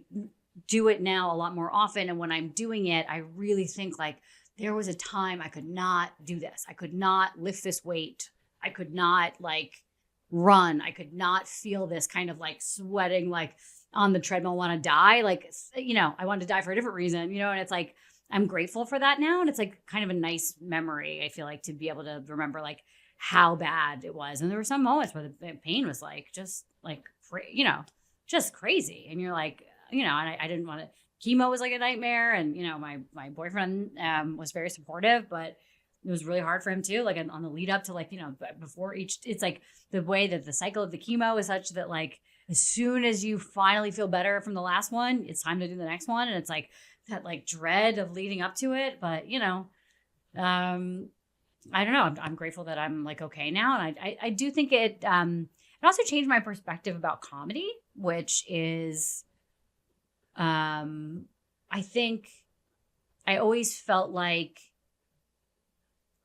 do it now a lot more often. And when I'm doing it, I really think like there was a time I could not do this. I could not lift this weight. I could not like run. I could not feel this kind of like sweating, like on the treadmill, want to die. Like, I wanted to die for a different reason, and it's like, I'm grateful for that now. And it's like kind of a nice memory. I feel like to be able to remember like how bad it was. And there were some moments where the pain was like, just like, just crazy. And you're like, and I didn't want to, chemo was like a nightmare. And, my boyfriend was very supportive, but it was really hard for him too. Like on the lead up to like, before it's like the way that the cycle of the chemo is such that like, as soon as you finally feel better from the last one, it's time to do the next one. And it's like that like dread of leading up to it. But, I don't know. I'm grateful that I'm like, okay now. And I do think it also changed my perspective about comedy, which is, I think I always felt like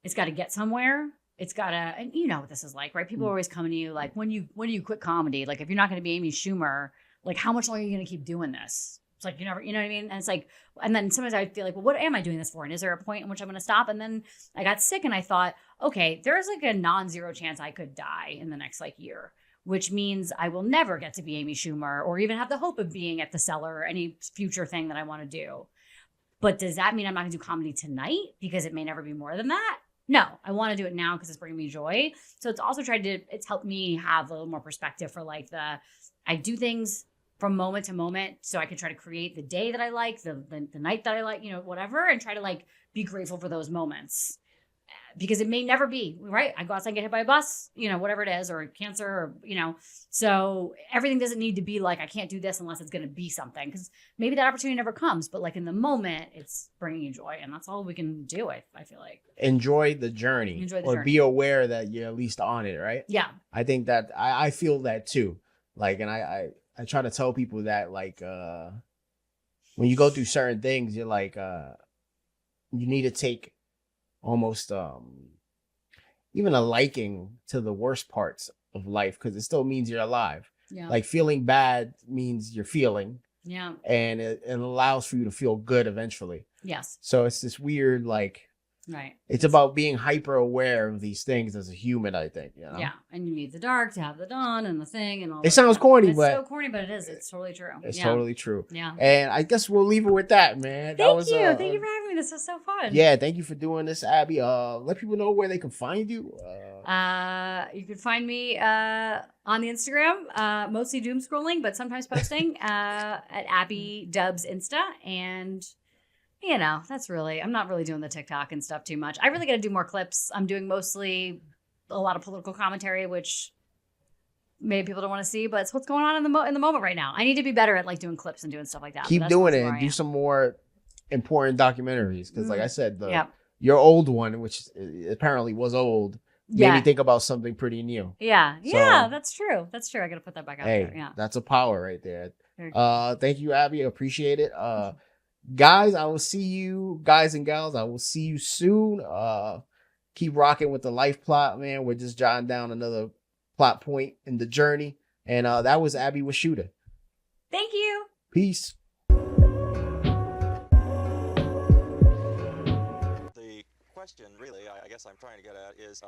it's got to get somewhere. It's got to, and you know what this is like, right? People are always coming to you like, when do you quit comedy? Like, if you're not going to be Amy Schumer, like, how much longer are you going to keep doing this? It's like, you know what I mean? And it's like, and then sometimes I feel like, well, what am I doing this for? And is there a point in which I'm going to stop? And then I got sick and I thought, okay, there's like a non-zero chance I could die in the next like year, which means I will never get to be Amy Schumer or even have the hope of being at the Cellar or any future thing that I want to do. But does that mean I'm not going to do comedy tonight because it may never be more than that? No, I want to do it now because it's bringing me joy. So it's also it's helped me have a little more perspective for like I do things from moment to moment so I can try to create the day that I like, the night that I like, whatever, and try to like be grateful for those moments because it may never be, right? I go outside and get hit by a bus, whatever it is, or cancer, or, so everything doesn't need to be like, I can't do this unless it's going to be something, because maybe that opportunity never comes, but like in the moment, it's bringing you joy, and that's all we can do. I feel like enjoy the journey, be aware that you're at least on it, right? Yeah. I think that I feel that too. Like, and I try to tell people that, like, when you go through certain things, you're like, you need to take almost even a liking to the worst parts of life, because it still means you're alive. Yeah. Like, feeling bad means you're feeling. Yeah. And it allows for you to feel good eventually. Yes. So it's this weird, like, right. It's about being hyper aware of these things as a human, I think. Yeah. And you need the dark to have the dawn and the thing and all. It sounds corny, but it's so corny, but it is. It's totally true. It's totally true. Yeah. And I guess we'll leave it with that, man. Thank you. Thank you for having me. This was so fun. Yeah. Thank you for doing this, Abby. Let people know where they can find you. You can find me on the Instagram, mostly doom scrolling, but sometimes posting at Abby Dubs Insta. And that's really, I'm not really doing the TikTok and stuff too much. I really got to do more clips. I'm doing mostly a lot of political commentary, which maybe people don't want to see, but it's what's going on in the moment right now. I need to be better at like doing clips and doing stuff like that. Keep doing it and do some more important documentaries. Because like I said, your old one, which apparently was old, made me think about something pretty new. Yeah. Yeah, that's true. That's true. I got to put that back out there. Yeah. That's a power right there. Thank you, Abby. I appreciate it. Guys, I will see you, guys and gals. I will see you soon. Keep rocking with the life plot, man. We're just jotting down another plot point in the journey. And that was Abby Washuta. Thank you. Peace. The question, really, I guess I'm trying to get at is...